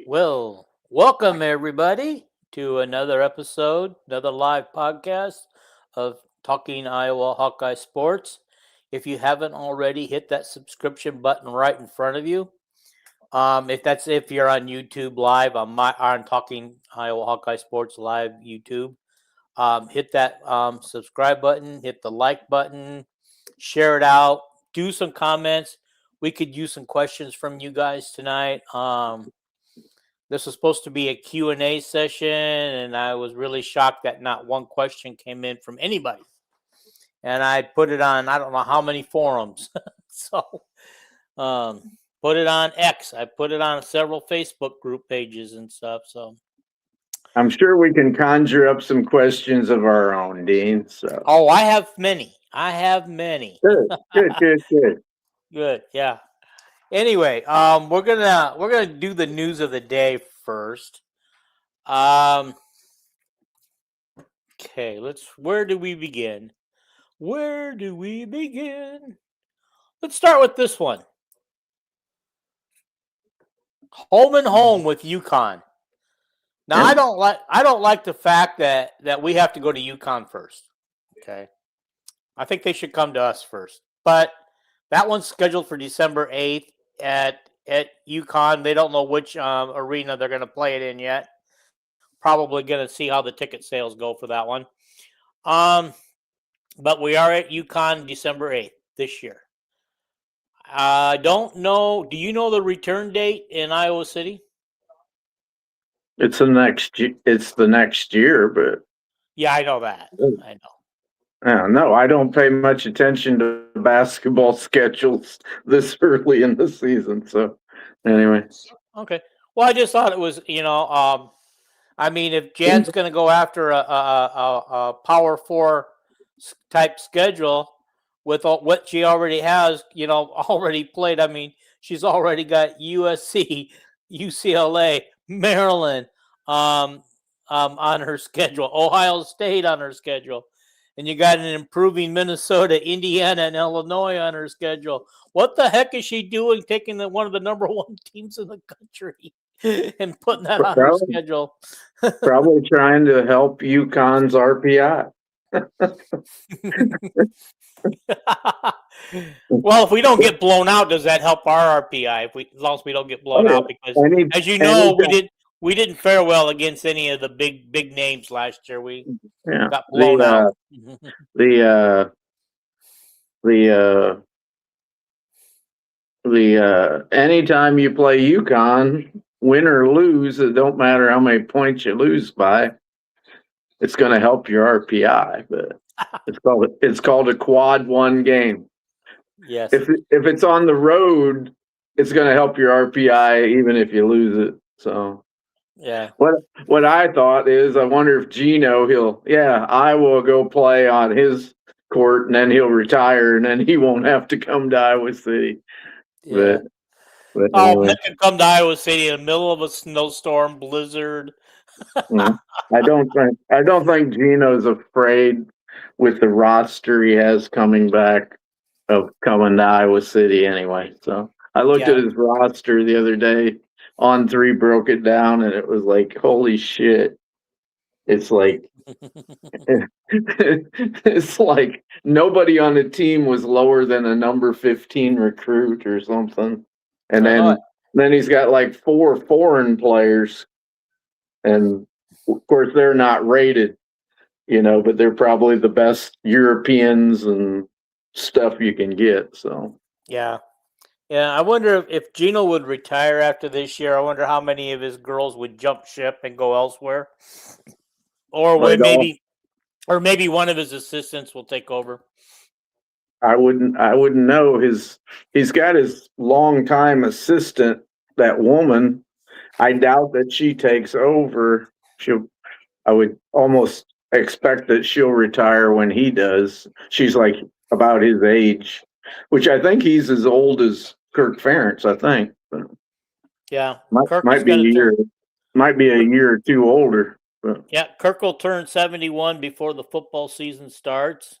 Well, welcome everybody to another episode, another live podcast of Talking Iowa Hawkeye Sports. If you haven't already, hit that subscription button right in front of you. If you're on YouTube live on Talking Iowa Hawkeye Sports live YouTube, hit that subscribe button, hit the like button, share it out, do some comments. We could use some questions from you guys tonight. This was supposed to be a Q&A session, and I was really shocked that not one question came in from anybody. And I put it on, I don't know how many forums. So, put it on X. I put it on several Facebook group pages and stuff. So, I'm sure we can conjure up some questions of our own, Dean. So. Oh, I have many. Good. Good, yeah. Anyway, we're gonna do the news of the day first. Okay, where do we begin? Let's start with this one. Home and home with UConn. Now, yeah. I don't like the fact that we have to go to UConn first. Okay, I think they should come to us first. But that one's scheduled for December 8th at UConn. They don't know which arena they're going to play it in yet. Probably going to see how the ticket sales go for that one. But we are at UConn December 8th this year. I don't know. Do you know the return date in Iowa City? It's the next year, but yeah, I know that. I know. No, I don't pay much attention to basketball schedules this early in the season. So, anyway. Okay. Well, I just thought it was, I mean, if Jan's going to go after a Power 4 type schedule with what she already has, already played. I mean, she's already got USC, UCLA, Maryland on her schedule, Ohio State on her schedule. And you got an improving Minnesota, Indiana, and Illinois on her schedule. What the heck is she doing taking one of the number one teams in the country and putting that on her schedule? Probably trying to help UConn's RPI. Well, if we don't get blown out, does that help our RPI? As long as we don't get blown out, because as you know, we didn't fare well against any of the big names last year. We got blown out. Anytime you play UConn, win or lose, it don't matter how many points you lose by, it's going to help your RPI. But it's called a quad one game. Yes. If it's on the road, it's going to help your RPI even if you lose it. So. Yeah. What I thought is, I wonder if Gino, I will go play on his court, and then he'll retire, and then he won't have to come to Iowa City. Yeah. But anyway. They can come to Iowa City in the middle of a snowstorm, blizzard. I don't think Gino's afraid with the roster he has coming back of coming to Iowa City anyway. So I looked at his roster the other day. On3 broke it down, and it was like, holy shit. It's like it's like nobody on the team was lower than a number 15 recruit or something. And then he's got like 4 foreign players, and of course they're not rated. but they're probably the best Europeans and stuff you can get. So Yeah. Yeah, I wonder if Gino would retire after this year. I wonder how many of his girls would jump ship and go elsewhere, or like maybe one of his assistants will take over. I wouldn't know. He's got his longtime assistant, that woman. I doubt that she takes over. I would almost expect that she'll retire when he does. She's like about his age, which I think he's as old as Kirk Ferentz, I think. Yeah, Kirk Might be a year or two older. But. Yeah, Kirk will turn 71 before the football season starts.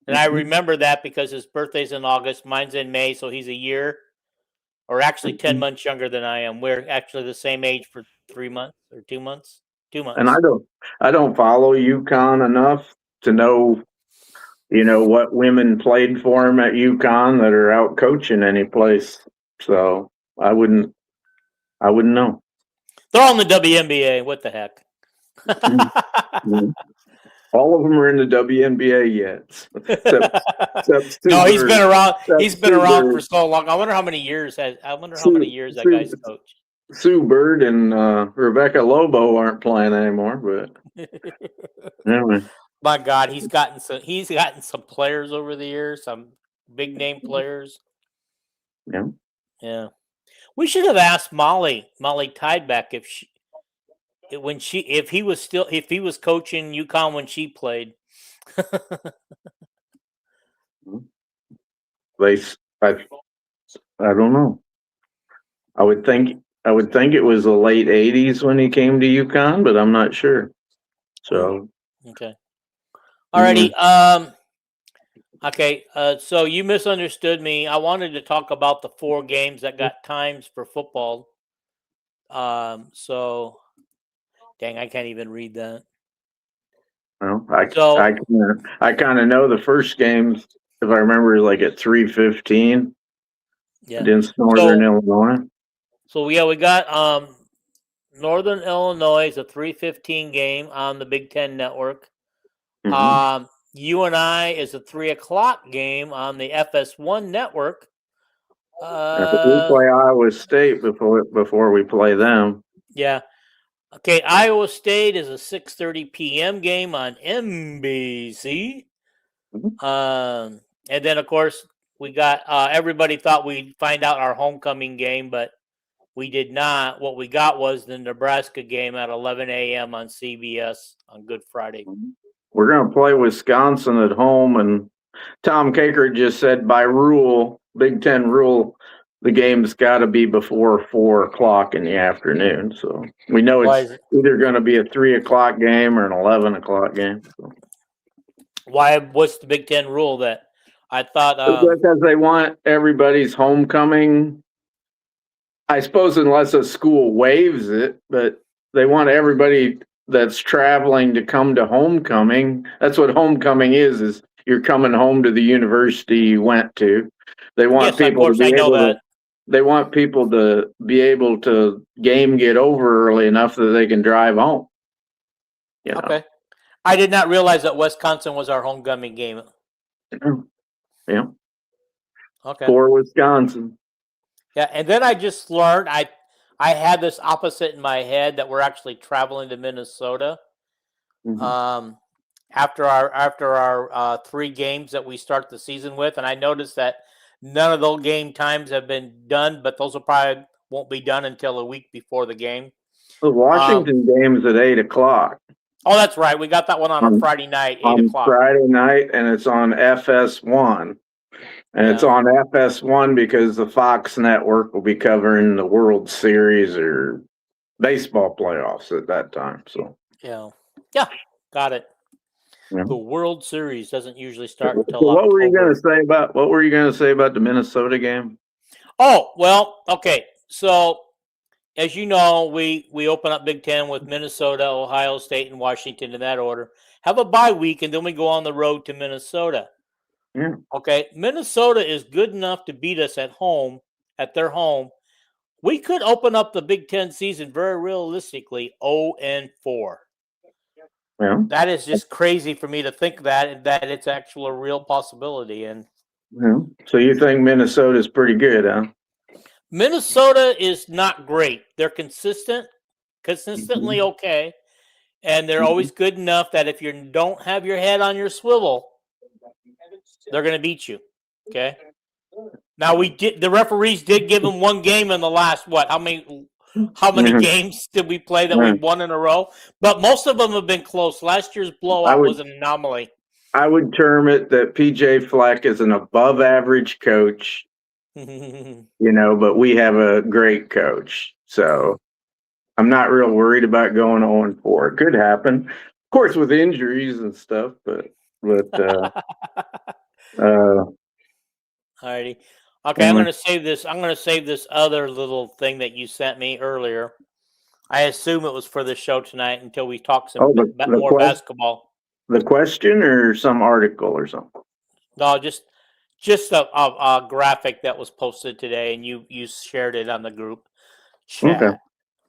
And I remember that because his birthday's in August, mine's in May, so he's a year, or actually 10 months younger than I am. We're actually the same age for 3 months or 2 months. 2 months. And I don't follow UConn enough to know, what women played for him at UConn that are out coaching any place. So I wouldn't know. They're all in the WNBA. What the heck? Mm-hmm. All of them are in the WNBA yet. Except no, he's been around. He's been around Bird. for so long. I wonder how many years. That guy's coached. Sue Bird and Rebecca Lobo aren't playing anymore, but anyway. My God, he's gotten some players over the years, some big name players. Yeah. We should have asked Molly Tideback if he was coaching UConn when she played. I don't know. I would think it was the late '80s when he came to UConn, but I'm not sure. So okay. Alrighty. Okay. So you misunderstood me. I wanted to talk about the 4 games that got times for football. So, dang, I can't even read that. Well, I kind of know the first games, if I remember, like at 3:15. Yeah. Against Northern Illinois. So yeah, we got Northern Illinois is a 3:15 game on the Big Ten Network. Mm-hmm. UNI is a 3:00 game on the FS1 Network. We play Iowa State before we play them. Yeah. Okay, Iowa State is a 6:30 p.m. game on MBC. Mm-hmm. And then, of course, we got everybody thought we'd find out our homecoming game, but we did not. What we got was the Nebraska game at 11 a.m. on CBS on Good Friday. We're going to play Wisconsin at home, and Tom Caker just said by rule, Big Ten rule, the game's got to be before 4:00 in the afternoon. So we know it's either going to be a 3:00 game or an 11:00 game. So. Why? What's the Big Ten rule that I thought? Because they want everybody's homecoming. I suppose unless a school waives it, but they want everybody that's traveling to come to homecoming. That's what homecoming is you're coming home to the university you went to. They want people to be able to. They want people to be able to get over early enough that they can drive home. Okay. I did not realize that Wisconsin was our homecoming game. Yeah. Okay. For Wisconsin. Yeah, and then I just learned I had this opposite in my head that we're actually traveling to Minnesota. Mm-hmm. After our 3 games that we start the season with, and I noticed that none of those game times have been done, but those probably won't be done until a week before the game. The Washington game's at 8:00. Oh, that's right. We got that one on a Friday night, 8:00. Friday night, and it's on FS1. And it's on FS1 because the Fox network will be covering the World Series or baseball playoffs at that time. So yeah, got it. Yeah. The World Series doesn't usually start until October. What were you going to say about the Minnesota game? Oh, well, okay. So as you know, we open up Big Ten with Minnesota, Ohio State, and Washington in that order. Have a bye week, and then we go on the road to Minnesota. Yeah. Okay, Minnesota is good enough to beat us at their home. We could open up the Big Ten season very realistically 0-4. Well, that is just crazy for me to think that it's actual a real possibility. And so you think Minnesota's pretty good, huh? Minnesota is not great. They're consistently Mhm. okay, and they're always good enough that if you don't have your head on your swivel, they're going to beat you. Okay. Now the referees did give them one game in the last what? How many Mhm. games did we play that we Mhm. won in a row? But most of them have been close. Last year's I blowout would was an anomaly. I would term it that PJ Fleck is an above average coach, but we have a great coach. So I'm not real worried about going 0-4. It could happen. Of course, with injuries and stuff, but Alrighty. Okay, I'm anyway. gonna save this. I'm gonna save this other little thing that you sent me earlier. I assume it was for the show tonight until we talk some Oh, more basketball. the question or some article or something? No, just a graphic that was posted today, and you shared it on the group Okay. chat.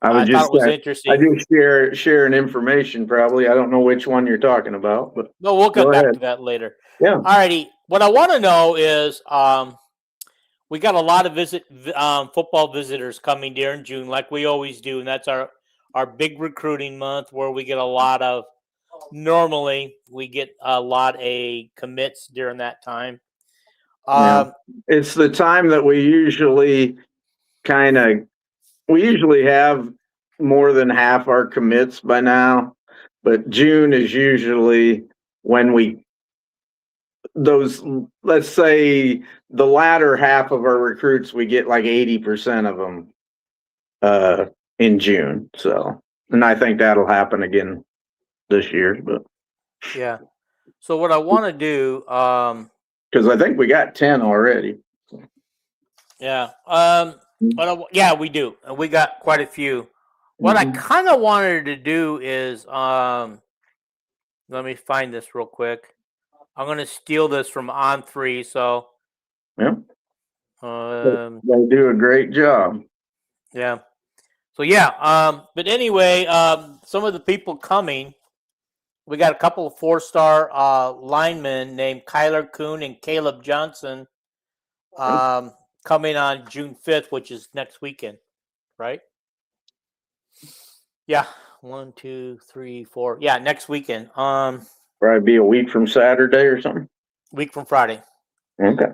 I would I thought just it was I interesting. do sharing information probably. I don't know which one you're talking about, but No, we'll go come back ahead. to that later. Yeah. Alrighty. What I want to know is, we got a lot of football visitors coming during June, like we always do, and that's our big recruiting month where we get a lot of. Normally, we get a lot of commits during that time. Yeah. It's the time that we usually have more than half our commits by now, but June is usually when let's say the latter half of our recruits, we get like 80% of them in June. So, and I think that'll happen again this year, but Yeah. So what I want to do, because I think we got 10 already. yeah, yeah, we do, and we got quite a few. What I Mhm. kind of wanted to do is, let me find this real quick. I'm gonna steal this from On3. So, Yeah, um, they do a great job. yeah. So yeah, but anyway, some of the people coming, we got a couple of 4-star linemen named Kyler Kuhn and Caleb Johnson coming on June 5th, which is next weekend, right? Yeah, 1, 2, 3, 4. Yeah, next weekend. Probably be a week from Saturday or something. Week from Friday. Okay.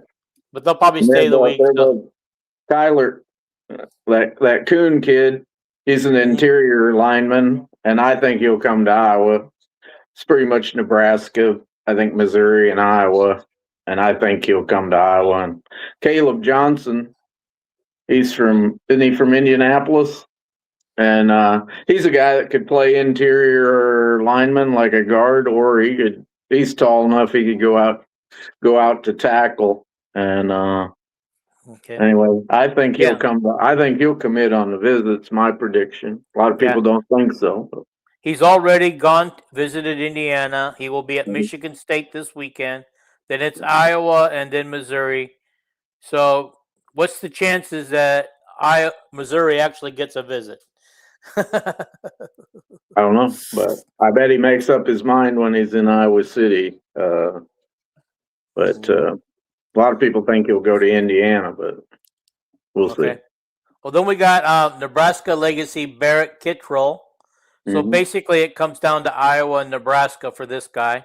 But they'll probably And stay the week. So. Kyler, that Coon kid, he's an interior lineman, and I think he'll come to Iowa. It's pretty much Nebraska, I think Missouri and Iowa, and I think he'll come to Iowa. And Caleb Johnson, isn't he from Indianapolis? And he's a guy that could play interior lineman like a guard, or he's tall enough he could go out to tackle. And Okay. anyway, I think Yeah. I think he'll commit on the visits. My prediction. A lot of people don't think so. He's already visited Indiana. He will be at Michigan State this weekend. Then it's Iowa and then Missouri. So, what's the chances that Missouri actually gets a visit? I don't know, but I bet he makes up his mind when he's in Iowa City. But a lot of people think he'll go to Indiana, but we'll see. Well, then we got Nebraska legacy Barrett Kittrell. So basically, it comes down to Iowa and Nebraska for this guy.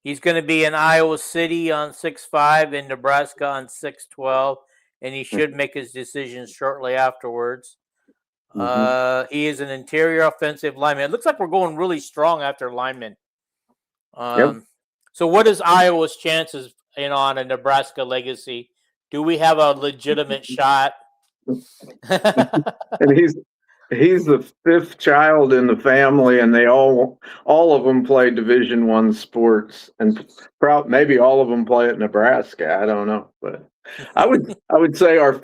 He's going to be in Iowa City on 6/5, in Nebraska on 6/12, and he should make his decision shortly afterwards. He is an interior offensive lineman. It looks like we're going really strong after linemen. So, what is Iowa's chances on a Nebraska legacy? Do we have a legitimate shot? And he's the fifth child in the family, and they all of them play Division I sports, and maybe all of them play at Nebraska. I don't know, but I would say our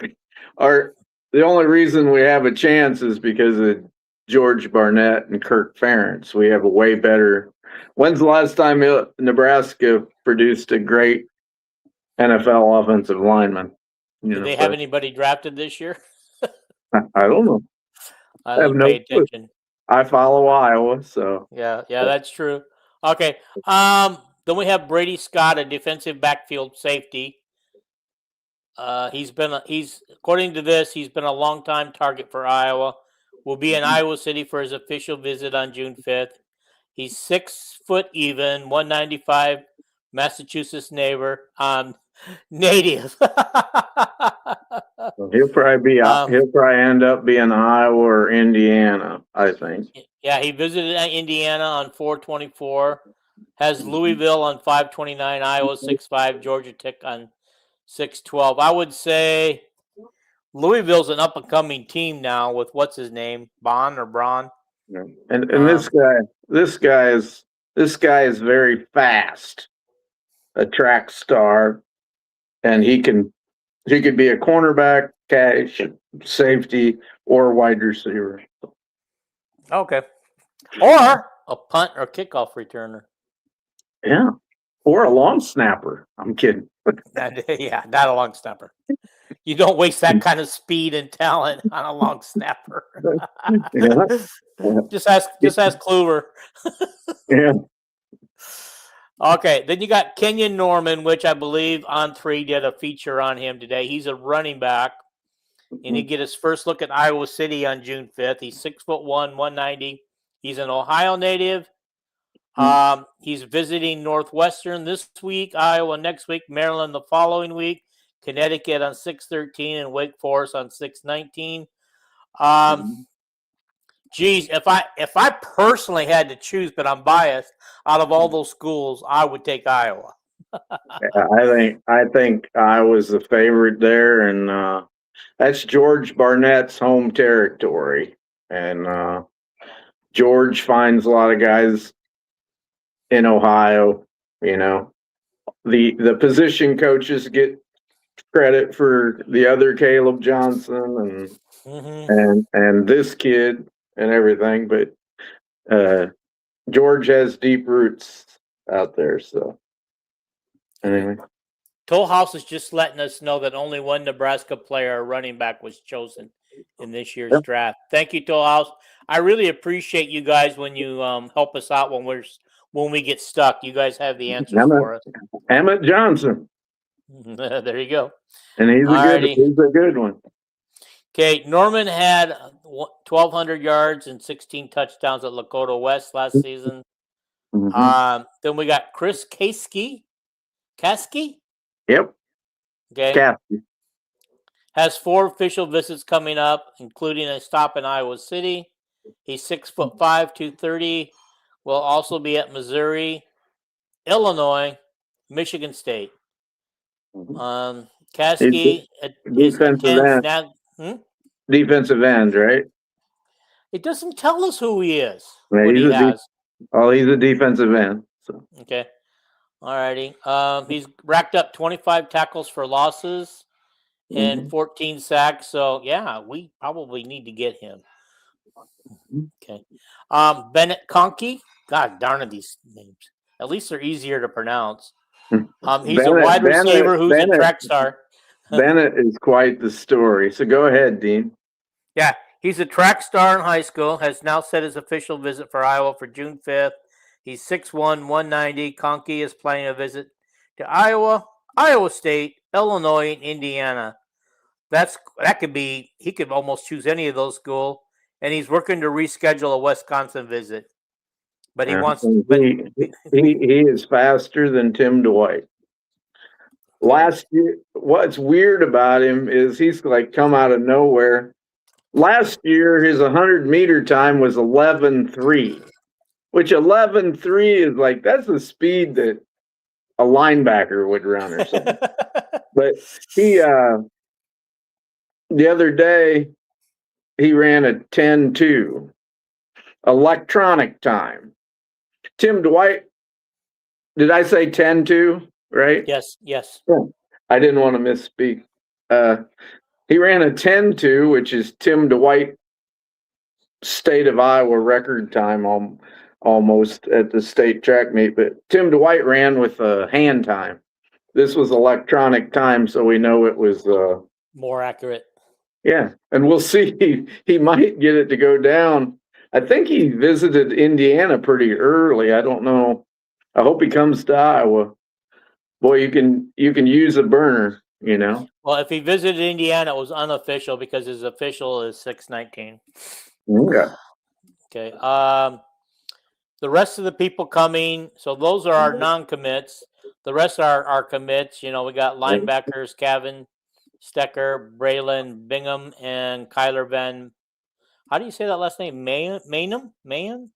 the only reason we have a chance is because of George Barnett and Kirk Ferentz. We have a way better. When's the last time Nebraska produced a great NFL offensive lineman? Do they have anybody drafted this year? I don't know. I didn't pay attention. I follow Iowa, so Yeah, that's true. Okay. Then we have Brady Scott, a defensive backfield safety. He's according to this, he's been a long time target for Iowa. Will be in Iowa City for his official visit on June 5th. He's 6 foot even, 195, Massachusetts native. he'll probably end up being Iowa or Indiana, I think. Yeah, he visited Indiana on 4/24. Has Louisville on 5/29, Iowa 6/5, Georgia Tech on 6/12. I would say Louisville's an up and coming team now with what's his name, Braun. Yeah. And this guy is very fast, a track star, and he could be a cornerback, cash, safety, or wide receiver. Okay, or a punt or kickoff returner. Yeah, or a long snapper. I'm kidding. Yeah, not a long snapper. You don't waste that kind of speed and talent on a long snapper. Yeah. Just ask Kluver. Yeah. Okay, then you got Kenyon Norman, which I believe On3 did a feature on him today. He's a running back, and he get his first look at Iowa City on June 5th. He's 6'1", 190. He's an Ohio native. He's visiting Northwestern this week, Iowa next week, Maryland the following week, Connecticut on 6/13, and Wake Forest on 6/19. Geez, if I personally had to choose, but I'm biased, out of all those schools, I would take Iowa. I think Iowa's the favorite there, and that's George Barnett's home territory, and George finds a lot of guys in Ohio. You know, the position coaches get credit for the other Caleb Johnson and this kid and everything, but George has deep roots out there. So anyway, Toll House is just letting us know that only one Nebraska player, a running back, was chosen in this year's draft. Thank you, Toll House. I really appreciate you guys when you help us out when we get stuck. You guys have the answers for us. Emmett Johnson. There you go. And he's a good one. Okay, Norman had 1,200 yards and 16 touchdowns at Lakota West last season. Then we got Chris Kasky. Yep. Okay. Kasky. Has 4 official visits coming up, including a stop in Iowa City. He's 6'5", 230. Will also be at Missouri, Illinois, Michigan State. Kasky defensive end, right? It doesn't tell us who he is. Yeah, he's a defensive end. So. Okay. All righty. He's racked up 25 tackles for losses and 14 sacks. So, yeah, we probably need to get him. Okay. Bennett Conkey. God darn it, these names. At least they're easier to pronounce. He's a wide receiver who's a track star. Bennett is quite the story. So go ahead, Dean. Yeah, he's a track star in high school, has now set his official visit for Iowa for June 5th. He's 6'1", 190. Conkey is planning a visit to Iowa, Iowa State, Illinois, and Indiana. He could almost choose any of those schools, and he's working to reschedule a Wisconsin visit. But he wants. He is faster than Tim Dwight. Last year, what's weird about him is he's like come out of nowhere. Last year, his 100-meter time was 11.3, which 11.3 is like that's the speed that a linebacker would run or something. But he the other day he ran a 10.2 electronic time. Tim Dwight, did I say 10.2, right? Yes. Yeah. I didn't want to misspeak. He ran a 10.2, which is Tim Dwight state of Iowa record time almost at the state track meet. But Tim Dwight ran with a hand time. This was electronic time, so we know it was more accurate. Yeah, and we'll see. He might get it to go down I think he visited Indiana pretty early. I don't know. I hope he comes to Iowa. Boy, you can use a burner, you know. Well, if he visited Indiana, it was unofficial because his official is 619. Okay. Okay. The rest of the people coming, so those are our non-commits. The rest are our commits. We got linebackers, Kevin Stecker, Braylon Bingham, and Kyler Van. How do you say that last name? Manen? Van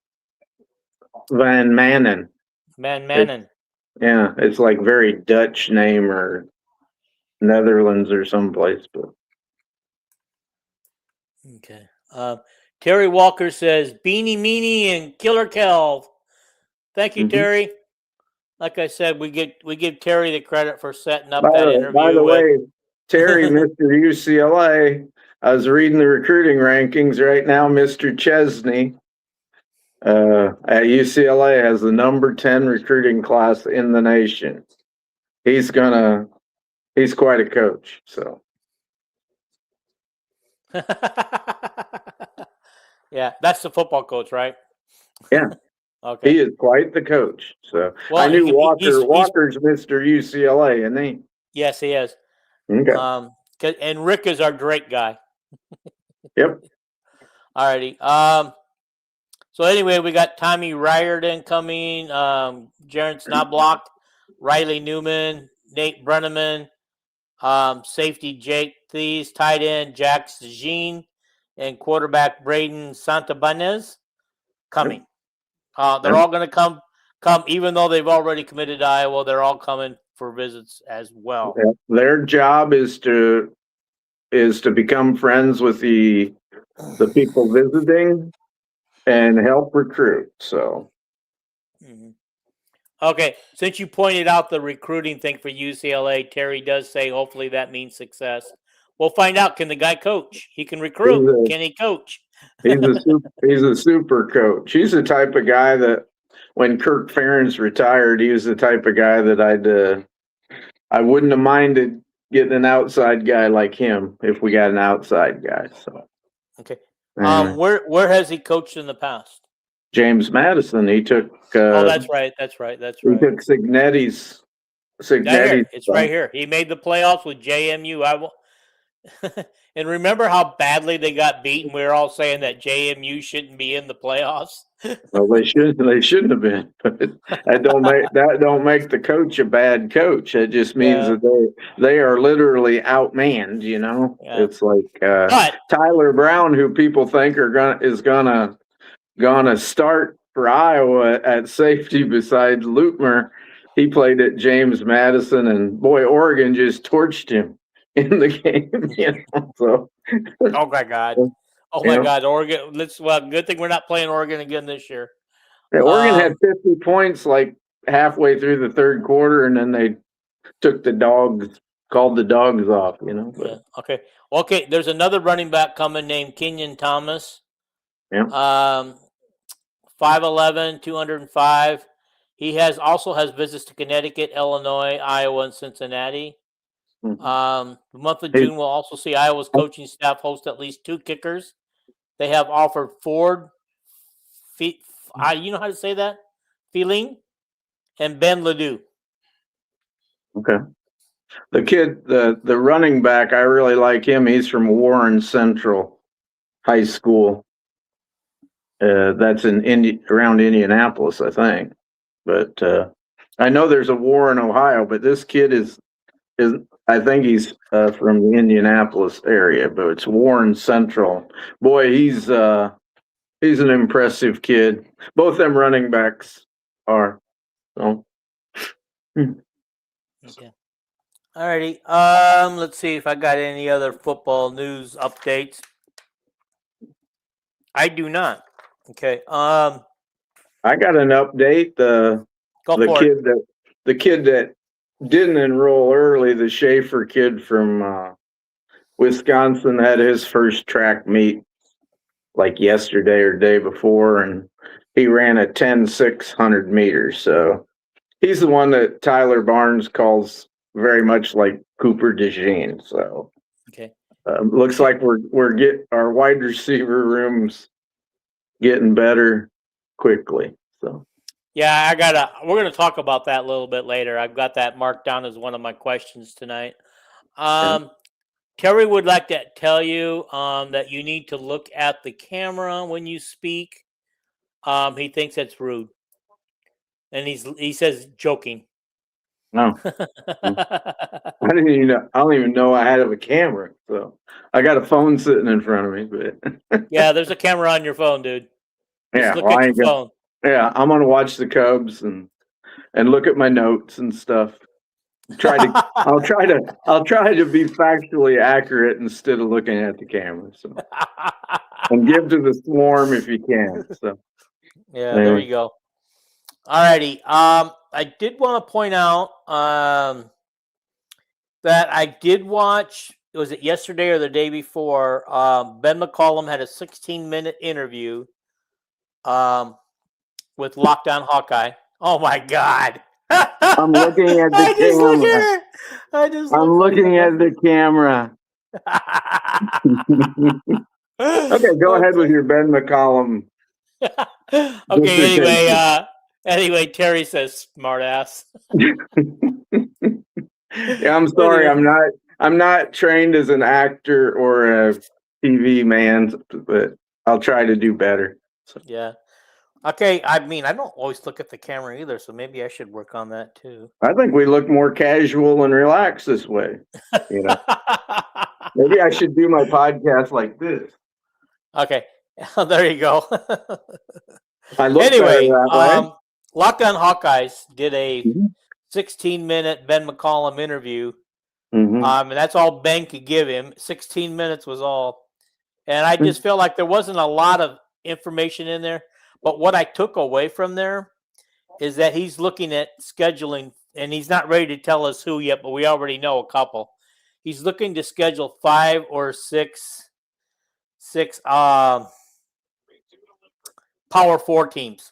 Manen. Manen. Yeah, it's like very Dutch name or Netherlands or someplace, but Okay. Terry Walker says Beanie Meanie and Killer Kel. Thank you, Terry. Like I said, we give Terry the credit for setting up that interview. By the way, Terry, Mr. UCLA, I was reading the recruiting rankings right now. Mr. Chesney at UCLA has the number 10 recruiting class in the nation. He's quite a coach. So yeah, that's the football coach, right? Yeah. Okay. He is quite the coach. So well, I knew Walker's Mr. UCLA, isn't he? Yes, he is. Okay. And Rick is our Drake guy. Yep. Alrighty. So anyway, we got Tommy Riordan coming, Jaron Snoblock, Riley Newman, Nate Brenneman, safety Jake Thies, tight end Jack Jean, and quarterback Braden Santabanez coming. They're all going to come, even though they've already committed to Iowa. They're all coming for visits as well. Their job is to become friends with the people visiting and help recruit. So, okay, since you pointed out the recruiting thing for UCLA, Terry does say hopefully that means success. We'll find out. Can the guy coach? He can recruit. Can he coach? He's a super coach. He's the type of guy that when Kirk Ferentz retired, he was the type of guy that I wouldn't have minded getting an outside guy like him if we got an outside guy. So okay. Where has he coached in the past? James Madison. He took. That's right. He took Signetti's. It's right here. He made the playoffs with JMU. And remember how badly they got beaten? We were all saying that JMU shouldn't be in the playoffs. Well, they shouldn't have been. But that don't make the coach a bad coach. It just means that they are literally outmanned. It's like Tyler Brown, who people think is gonna start for Iowa at safety besides Lutmer. He played at James Madison, and boy, Oregon just torched him in the game. So. Oh my God. Oh my God, Oregon. Good thing we're not playing Oregon again this year. Yeah, Oregon had 50 points like halfway through the third quarter, and then they called the dogs off, But. Yeah. Okay. There's another running back coming named Kenyon Thomas. Yeah. 5'11", 205. He also has visits to Connecticut, Illinois, Iowa, and Cincinnati. The month of June will also see Iowa's coaching staff host at least 2 kickers. They have offered Ford, you know how to say that? Feeling, and Ben Ledoux. Okay. The kid, the running back, I really like him. He's from Warren Central High School. That's around Indianapolis, I think. But I know there's a Warren, Ohio, but this kid is I think he's from the Indianapolis area, but it's Warren Central. Boy, he's an impressive kid. Both them running backs are. So. Okay. Alrighty. Let's see if I got any other football news updates. I do not. Okay. I got an update. The kid that didn't enroll early, the Schaefer kid from Wisconsin, had his first track meet like yesterday or day before, and he ran a 10,600 meters. So he's the one that Tyler Barnes calls very much like Cooper DeJean. So okay, looks like we're getting our wide receiver rooms getting better quickly. So Yeah, we're gonna talk about that a little bit later. I've got that marked down as one of my questions tonight. Terry would like to tell you that you need to look at the camera when you speak. He thinks that's rude, and he says joking. no, I don't even know I had a camera. So I got a phone sitting in front of me, but Yeah, there's a camera on your phone, dude. Just yeah, look well, at your phone. yeah, I'm gonna watch the Cubs and look at my notes and stuff. I'll try to be factually accurate instead of looking at the camera. So and give to the swarm if you can. So Yeah, anyway. there you go. Alrighty. I did want to point out that I did watch. Was it yesterday or the day before? Ben McCollum had a 16-minute interview with Lockdown Hawkeye. Oh my God! I'm looking at the camera. I'm looking at the camera. Okay, go ahead with your Ben McCollum. Okay. Anyway, Terry says smartass. Yeah, I'm sorry. I'm not trained as an actor or a TV man, but I'll try to do better. So. Yeah. Okay. I mean, I don't always look at the camera either, so maybe I should work on that too. I think we look more casual and relaxed this way. Maybe I should do my podcast like this. Okay. There you go. Anyway, Lockdown Hawkeyes did a 16-minute Ben McCollum interview. And that's all Ben could give him. 16 minutes was all. And I just feel like there wasn't a lot of information in there. But what I took away from there is that he's looking at scheduling, and he's not ready to tell us who yet, but we already know a couple. He's looking to schedule 5 or 6 Power 4 teams.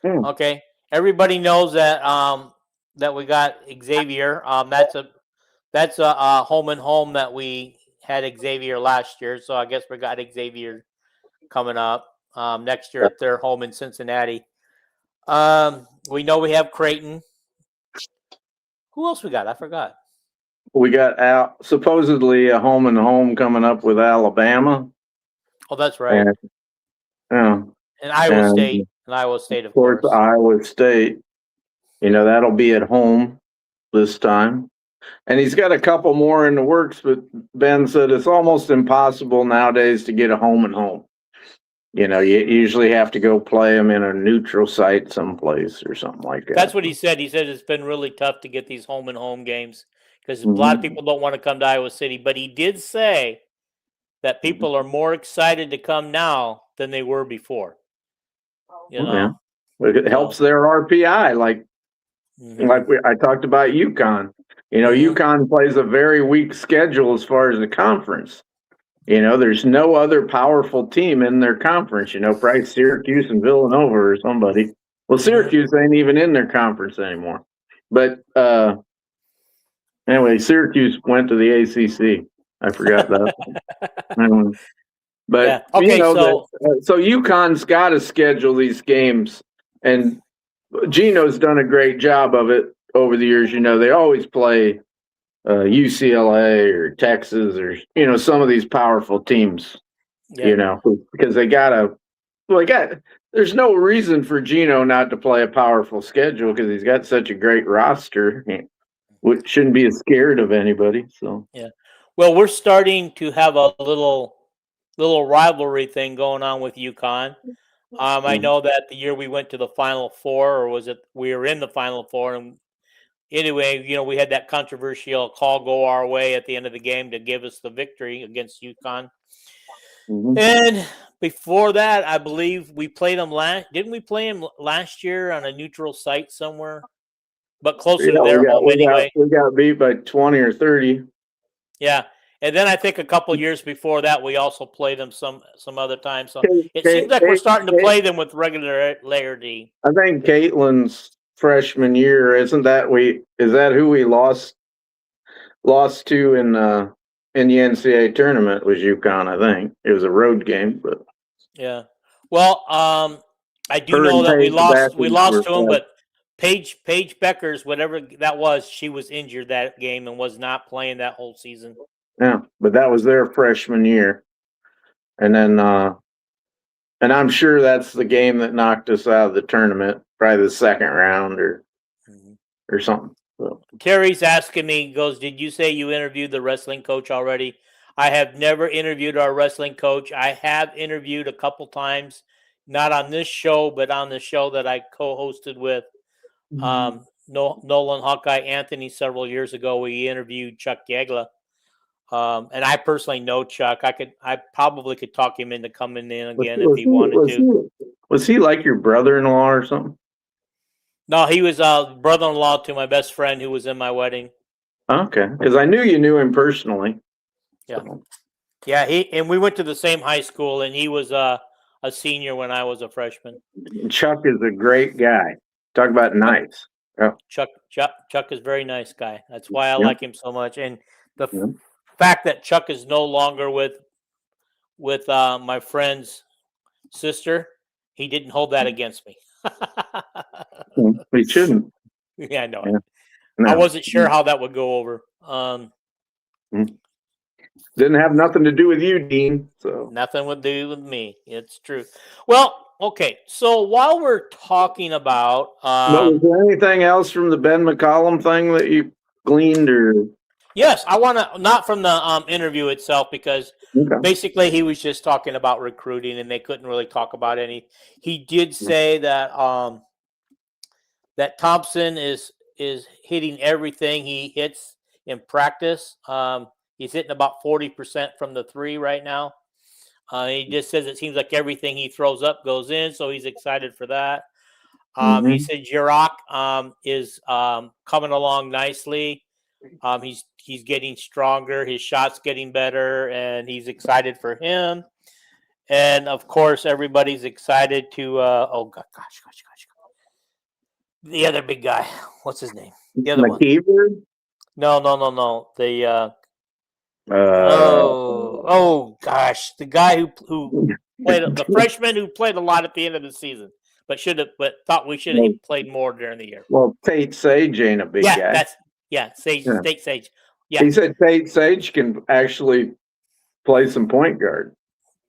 Okay. Everybody knows that that we got Xavier. That's a home and home that we had Xavier last year. So I guess we got Xavier coming up next year at their home in Cincinnati. We know we have Creighton. Who else we got? I forgot. We got supposedly a home and home coming up with Alabama. Oh, that's right. And Iowa State, of course. Iowa State. That'll be at home this time. And he's got a couple more in the works, but Ben said it's almost impossible nowadays to get a home and home. You usually have to go play them in a neutral site someplace or something like that. That's what he said. He said it's been really tough to get these home and home games because a lot of people don't want to come to Iowa City. But he did say that people are more excited to come now than they were before. Yeah. It helps their RPI, like I talked about UConn. UConn plays a very weak schedule as far as the conference. There's no other powerful team in their conference. Probably Syracuse and Villanova or somebody. Well, Syracuse ain't even in their conference anymore. But anyway, Syracuse went to the ACC. I forgot that. But yeah. Okay, so UConn's got to schedule these games, and Gino's done a great job of it over the years. They always play UCLA or Texas or some of these powerful teams. Because they gotta. There's no reason for Gino not to play a powerful schedule because he's got such a great roster. Which shouldn't be scared of anybody. So yeah. Well, we're starting to have a little rivalry thing going on with UConn. I know that the year we went to the Final Four, or was it we were in the Final Four, and anyway, we had that controversial call go our way at the end of the game to give us the victory against UConn. And before that, I believe we played them didn't we play them last year on a neutral site somewhere? But closer to their home anyway. We got beat by 20 or 30. Yeah. And then I think a couple years before that, we also played them some other time. So it seems like we're starting to play them with regularity. I think Caitlin's freshman year, is that who we lost to in the NCAA tournament was UConn, I think. It was a road game, but yeah. Well, I do Her know and that we Paige lost Beckers were to him, but Paige Beckers, whatever that was, she was injured that game and was not playing that whole season. yeah, but that was their freshman year. And then and I'm sure that's the game that knocked us out of the tournament, probably the second round or something. So. Terry's asking me, goes, did you say you interviewed the wrestling coach already? I have never interviewed our wrestling coach. I have interviewed a couple times, not on this show, but on the show that I co-hosted with Nolan Hawkeye Anthony several years ago. We interviewed Chuck Yegla. And I personally know Chuck. I probably could talk him into coming in again if he wanted to. Was he like your brother-in-law or something? No, he was brother-in-law to my best friend who was in my wedding. Okay, because I knew you knew him personally. Yeah, yeah. And we went to the same high school, and he was a senior when I was a freshman. Chuck is a great guy. Talk about nice. Yeah. Chuck is a very nice guy. That's why I like him so much. And the fact that Chuck is no longer with my friend's sister, he didn't hold that against me. He shouldn't. Yeah, I know. Yeah. No. I wasn't sure how that would go over. Didn't have nothing to do with you, Dean. So nothing would do with me. It's true. Well, okay. So while we're talking about, was there anything else from the Ben McCollum thing that you gleaned, or? Yes, I want to not from the interview itself because basically he was just talking about recruiting and they couldn't really talk about any. He did say that that Thompson is hitting everything he hits in practice. He's hitting about 40% from the three right now. He just says it seems like everything he throws up goes in, so he's excited for that. He said Jirok is coming along nicely. He's getting stronger. His shot's getting better, and he's excited for him. And of course, everybody's excited to. Gosh. The other big guy. What's his name? The other McKeever? one. No. The gosh, the guy who played the freshman who played a lot at the end of the season, but thought we should have played more during the year. Well, Tate Sage ain't a big guy. Sage. Yeah, he said Tate Sage can actually play some point guard.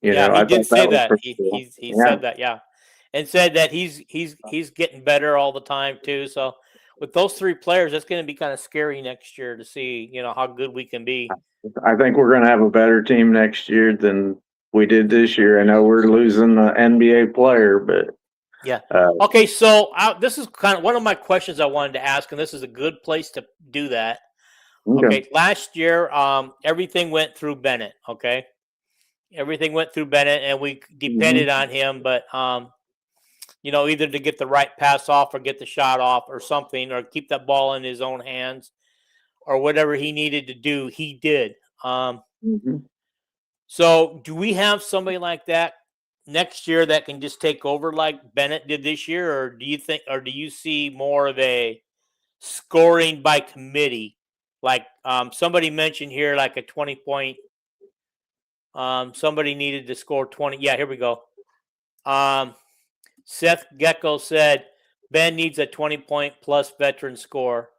He did say that. He said that. Yeah, and said that he's getting better all the time too. So with those three players, it's going to be kind of scary next year to see how good we can be. I think we're going to have a better team next year than we did this year. I know we're losing the NBA player, but yeah. Okay, so this is kind of one of my questions I wanted to ask, and this is a good place to do that. Okay, last year, everything went through Bennett. Okay, everything went through Bennett, and we depended on him. But either to get the right pass off, or get the shot off, or something, or keep that ball in his own hands, or whatever he needed to do, he did. So, do we have somebody like that next year that can just take over like Bennett did this year, or do you see more of a scoring by committee? Like somebody mentioned here, like a 20-point. Somebody needed to score 20. Yeah, here we go. Seth Gecko said Ben needs a 20-point plus veteran score.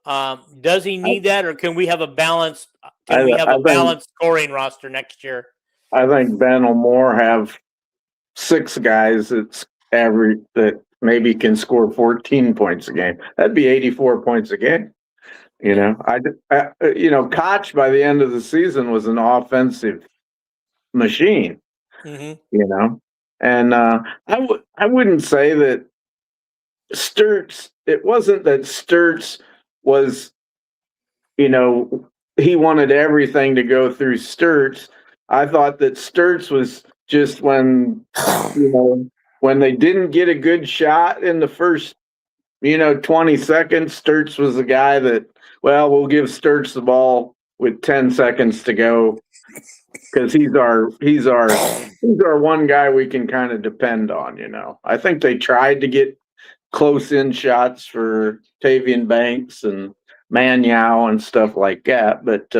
Does he need that, or can we have a balanced? Can we have a balanced scoring roster next year? I think Ben will more have 6 guys that maybe can score 14 points a game. That'd be 84 points a game. Koch by the end of the season was an offensive machine. And I wouldn't say that Sturts. It wasn't that Sturts was, he wanted everything to go through Sturts. I thought that Sturts was just when they didn't get a good shot in the first 20 seconds, Sturts was the guy that, we'll give Sturts the ball with 10 seconds to go because he's our one guy we can kind of depend on. I think they tried to get close in shots for Tavian Banks and Manyao and stuff like that, but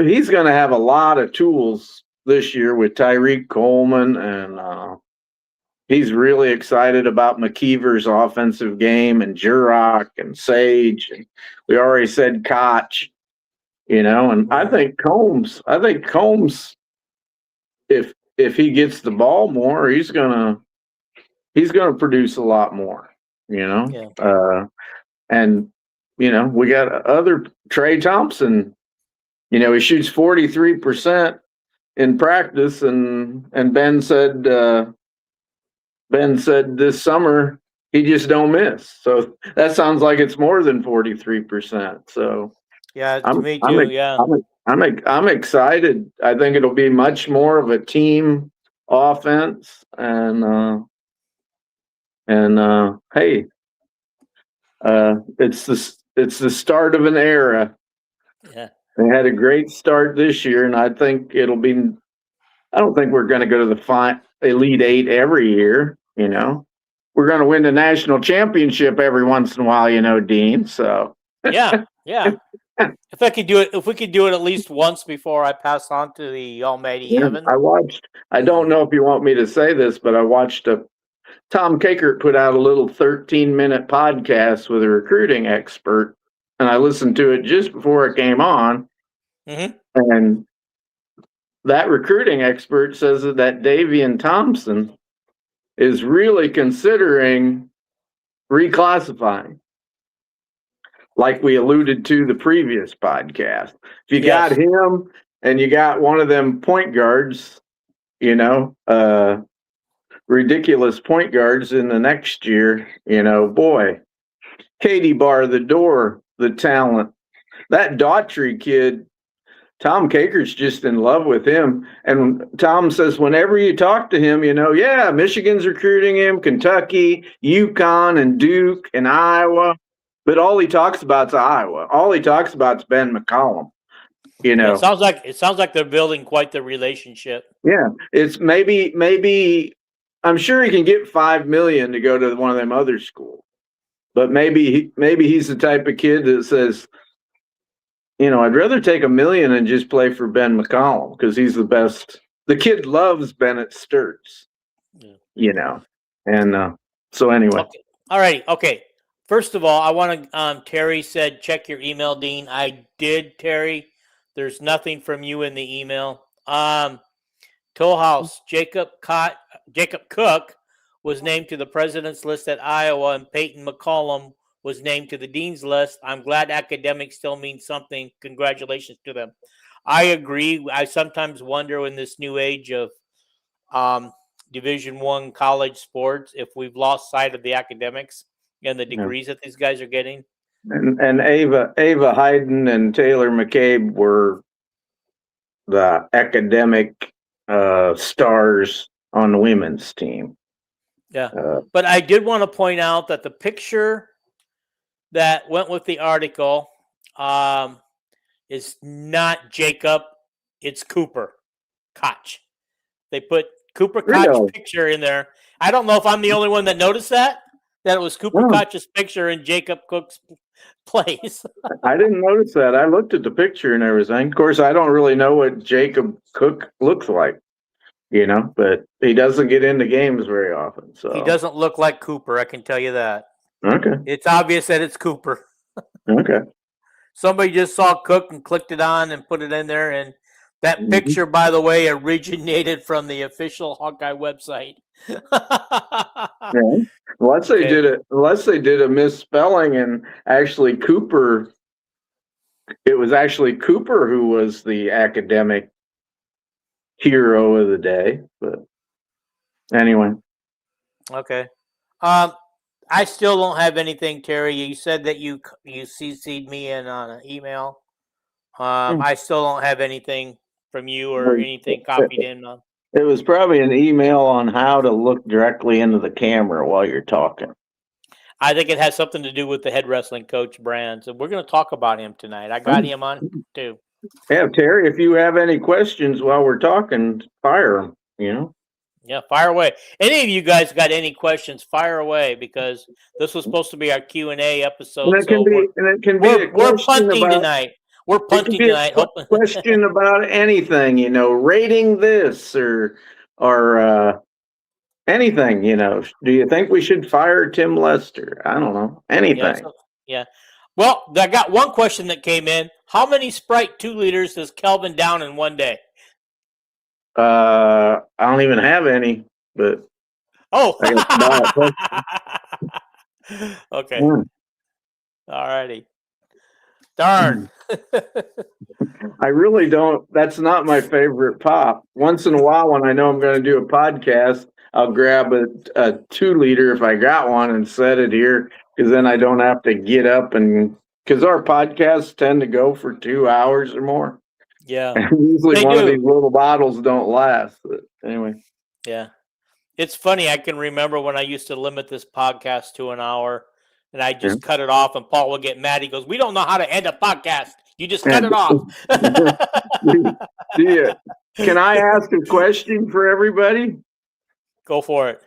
he's going to have a lot of tools this year with Tyreek Coleman, and he's really excited about McKeever's offensive game and Jurok and Sage. And we already said Koch, and I think Combs, if he gets the ball more, he's gonna produce a lot more, and we got other Trey Thompson, he shoots 43% in practice, and Ben said this summer he just don't miss. So that sounds like it's more than 43%. So yeah, to me too. I'm excited. I think it'll be much more of a team offense, and hey, it's the start of an era. Yeah, they had a great start this year, and I think it'll be. I don't think we're going to go to the Elite Eight every year. We're going to win the national championship every once in a while, Dean. So yeah. If we could do it at least once before I pass on to the almighty heaven. I don't know if you want me to say this, but I watched Tom Kakert put out a little 13-minute podcast with a recruiting expert, and I listened to it just before it came on. Mm-hmm. And that recruiting expert says that Davian Thompson is really considering reclassifying, like we alluded to the previous podcast. If you got him and you got one of them point guards, ridiculous point guards in the next year, boy, Katie bar the door, the talent. That Daughtry kid, Tom Kakert's just in love with him. And Tom says whenever you talk to him, Michigan's recruiting him, Kentucky, UConn, and Duke, and Iowa. But all he talks about is Iowa. All he talks about is Ben McCollum. It sounds like they're building quite the relationship. Yeah, it's maybe I'm sure he can get $5 million to go to one of them other schools. But maybe he's the type of kid that says, I'd rather take $1 million and just play for Ben McCollum because he's the best. The kid loves Bennett Sturts, and so anyway. Okay. All right. Okay. First of all, I want to. Terry said, "Check your email, Dean." I did, Terry. There's nothing from you in the email. Toll House, Jacob Cook was named to the president's list at Iowa, and Peyton McCollum was named to the dean's list. I'm glad academics still mean something. Congratulations to them. I agree. I sometimes wonder in this new age of Division I college sports if we've lost sight of the academics and the degrees that these guys are getting. And Ava Hayden and Taylor McCabe were the academic stars on the women's team. Yeah. But I did want to point out that the picture that went with the article is not Jacob, it's Cooper Koch. They put Cooper Koch's picture in there. I don't know if I'm the only one that noticed that it was Cooper Koch's picture in Jacob Cook's place. I didn't notice that. I looked at the picture and everything. Of course, I don't really know what Jacob Cook looks like, but he doesn't get into games very often. So he doesn't look like Cooper, I can tell you that. Okay. It's obvious that it's Cooper. Okay. Somebody just saw Cook and clicked it on and put it in there. And that picture, by the way, originated from the official Hawkeye website. Yeah. Unless they did a misspelling and actually Cooper, it was actually Cooper who was the academic hero of the day. But anyway. Okay. I still don't have anything, Terry. You said that you CC'd me in on an email. I still don't have anything from you or anything copied in on. It was probably an email on how to look directly into the camera while you're talking. I think it has something to do with the head wrestling coach, Brands, and we're going to talk about him tonight. I got him on too. Yeah, Terry, if you have any questions while we're talking, fire them, Yeah, fire away. Any of you guys got any questions, fire away, because this was supposed to be our Q&A episode. And it can be a we're question punting about, tonight. We're It could punting be tonight. a question about anything, rating this or anything, Do you think we should fire Tim Lester? I don't know. Anything. Yeah. Well, I got one question that came in. How many Sprite 2 liters does Kelvin down in one day? I don't even have any, but oh, I guess about okay. All righty. Darn. I really don't. That's not my favorite pop. Once in a while, when I know I'm going to do a podcast, I'll grab a 2-liter if I got one and set it here, because then I don't have to get up because our podcasts tend to go for 2 hours or more. Yeah. And usually one of these little bottles don't last. But anyway. Yeah. It's funny. I can remember when I used to limit this podcast to an hour, and I just cut it off, and Paul would get mad. He goes, "We don't know how to end a podcast. You just cut it off." Can I ask a question for everybody? Go for it.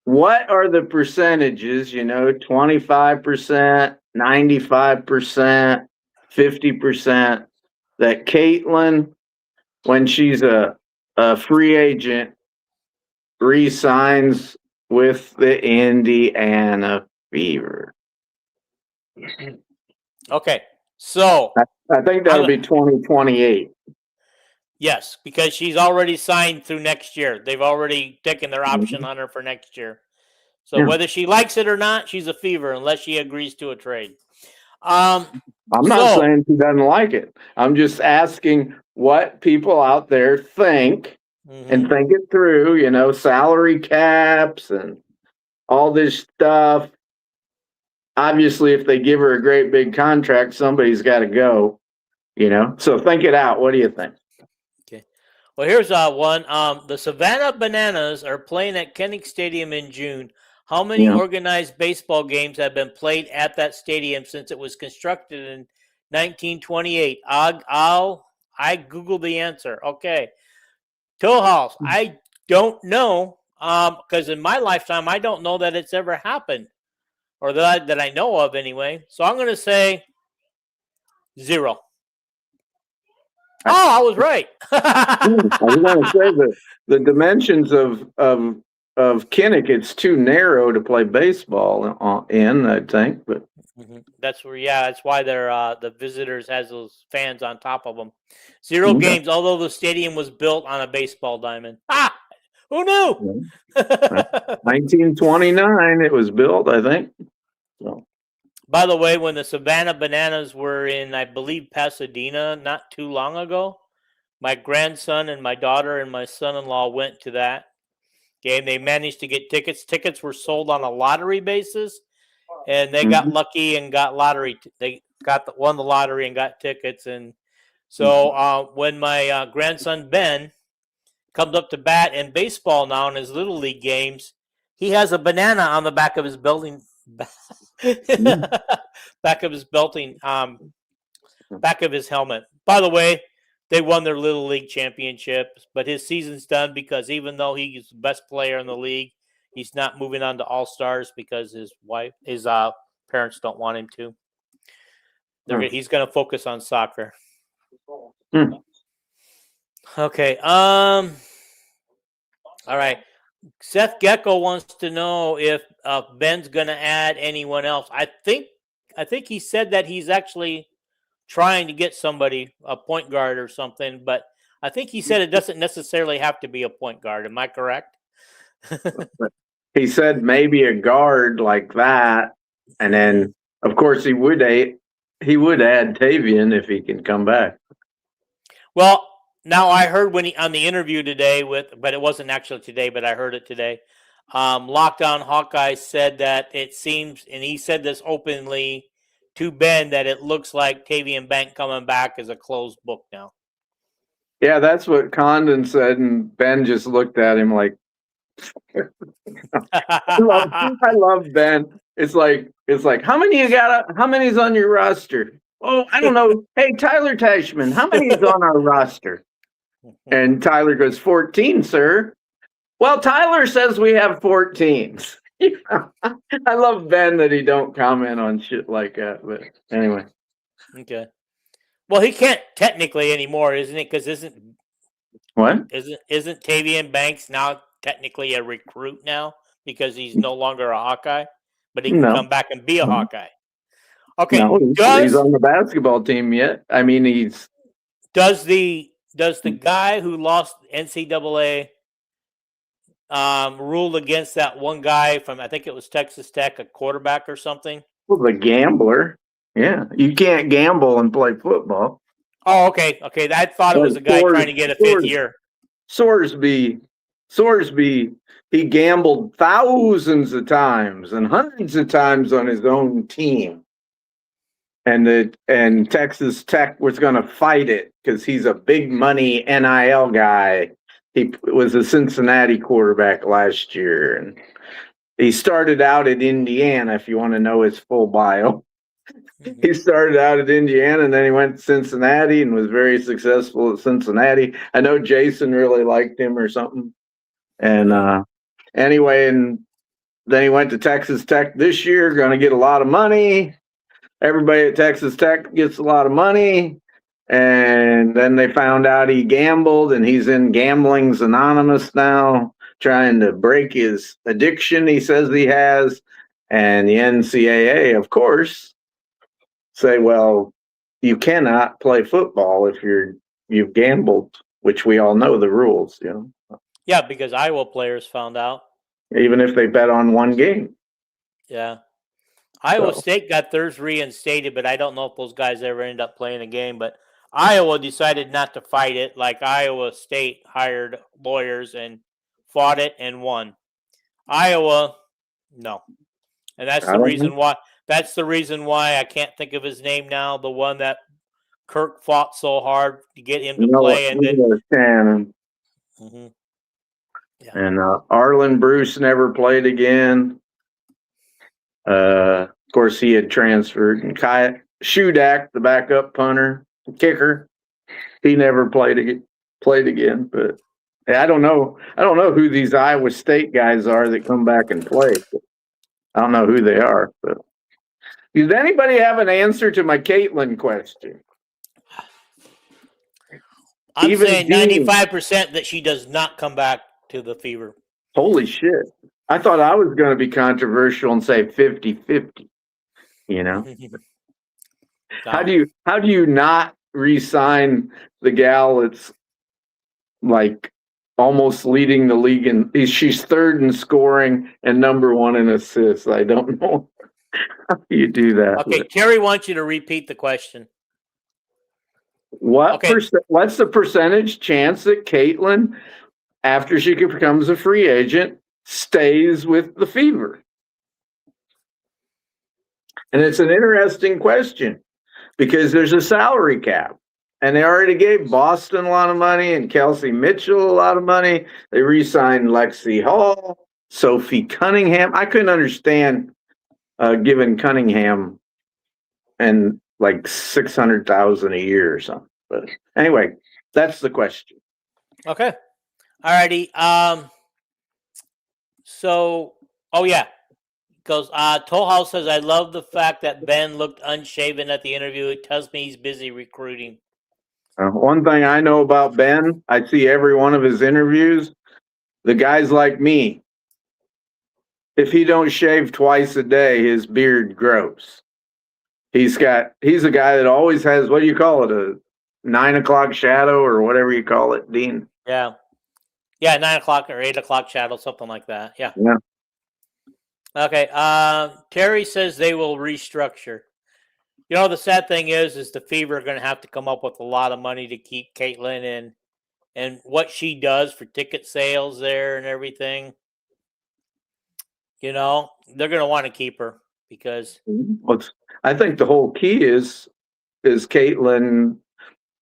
What are the percentages, 25%, 95%, 50%, that Caitlin, when she's a free agent, re-signs with the Indiana Fever? Okay, so I think that'll be 2028. Yes, because she's already signed through next year. They've already taken their option on her for next year. So whether she likes it or not, she's a Fever unless she agrees to a trade. I'm not saying she doesn't like it. I'm just asking what people out there think and think it through, salary caps and all this stuff. Obviously, if they give her a great big contract, somebody's got to go, So think it out. What do you think? Okay. Well, here's one. The Savannah Bananas are playing at Kinnick Stadium in June. How many organized baseball games have been played at that stadium since it was constructed in 1928? I Googled the answer. Okay. Toehouse, I don't know, because in my lifetime, I don't know that it's ever happened, or that I know of anyway. So I'm going to say 0. Oh, I was right. I was going to say that the dimensions of Kinnick, it's too narrow to play baseball in, I think. But that's why they're the visitors has those fans on top of them. 0 games, although the stadium was built on a baseball diamond. Who knew? 1929, it was built, I think. So. By the way, when the Savannah Bananas were in, I believe, Pasadena not too long ago, my grandson and my daughter and my son-in-law went to that game. They managed to get tickets. Tickets were sold on a lottery basis, and they got lucky and got lottery. They won the lottery and got tickets. And so when my grandson Ben comes up to bat in baseball now in his little league games, he has a banana on the back of his building. Back of his belting, back of his helmet. By the way, they won their little league championship, but his season's done because even though he's the best player in the league, he's not moving on to All-Stars because his parents don't want him to. He's going to focus on soccer. Okay. All right. Seth Gecko wants to know if Ben's going to add anyone else. I think he said that he's actually trying to get somebody, a point guard or something, but I think he said it doesn't necessarily have to be a point guard. Am I correct? He said maybe a guard like that, and then of course he would add Tavian if he can come back. Well, now I heard when on the interview today but it wasn't actually today, but I heard it today. Lockdown Hawkeye said that it seems, and he said this openly to Ben, that it looks like Tavian Bank coming back is a closed book now. Yeah, that's what Condon said, and Ben just looked at him like, I love Ben. It's like, how many you got? How many's on your roster? Oh, I don't know. Hey, Tyler Teichman, how many is on our roster? And Tyler goes, 14, sir. Well, Tyler says we have 14. I love Ben that he don't comment on shit like that. But anyway. Okay. Well, he can't technically anymore, isn't it? Because What? isn't Tavian Banks now technically a recruit now because he's no longer a Hawkeye, but he can No, come back and be a no, Hawkeye. Okay, no. He's on the basketball team yet. I mean, does the guy who lost NCAA ruled against that one guy from, I think it was Texas Tech, a quarterback or something? well, the gambler. Yeah, you can't gamble and play football. Oh, okay. I thought it was a guy trying to get a fifth year. Sorsby, he gambled thousands of times and hundreds of times on his own team. And Texas Tech was going to fight it because he's a big money NIL guy. He was a Cincinnati quarterback last year, and he started out at Indiana. If you want to know his full bio, he started out at Indiana, and then he went to Cincinnati and was very successful at Cincinnati. I know Jason really liked him or something. And anyway, and then he went to Texas Tech this year, going to get a lot of money. Everybody at Texas Tech gets a lot of money. And then they found out he gambled, and he's in Gambling's Anonymous now, trying to break his addiction he says he has. And the NCAA, of course, say, well, you cannot play football if you've gambled, which we all know the rules, Yeah, because Iowa players found out. Even if they bet on one game. Yeah. Iowa State got theirs reinstated, but I don't know if those guys ever ended up playing a game. But Iowa decided not to fight it. Like Iowa State hired lawyers and fought it and won. Iowa, no. And that's the reason why. That's the reason why I can't think of his name now. The one that Kirk fought so hard to get him to play, and then. Mm-hmm. Yeah. And Arlen Bruce never played again. Of course, he had transferred, and Kai Shudak, the backup punter, kicker, he never played again. But I don't know who these Iowa State guys are that come back and play. I don't know who they are. But does anybody have an answer to my Caitlin question? I'm saying 95% that she does not come back to the Fever. Holy shit. I thought I was going to be controversial and say 50-50, How do you not re-sign the gal that's like almost leading the league, and she's third in scoring and number one in assists? I don't know how you do that. Okay, Terry wants you to repeat the question. What's the percentage chance that Caitlin, after she becomes a free agent, stays with the Fever? And it's an interesting question because there's a salary cap, and they already gave Boston a lot of money and Kelsey Mitchell a lot of money. They re-signed Lexi Hall, Sophie Cunningham. I couldn't understand giving Cunningham and like $600,000 a year or something. But anyway, that's the question. Okay. All righty. So, because Toll House says, I love the fact that Ben looked unshaven at the interview. It tells me he's busy recruiting. One thing I know about Ben, I see every one of his interviews. The guy's like me. If he don't shave twice a day, his beard grows. He's a guy that always has, what do you call it, a 9 o'clock shadow or whatever you call it, Dean? Yeah. Yeah, 9 o'clock or 8 o'clock shadow, something like that. Yeah. Yeah. Okay. Terry says they will restructure. The sad thing is the Fever are going to have to come up with a lot of money to keep Caitlin in, and what she does for ticket sales there and everything. They're going to want to keep her because. I think the whole key is Caitlin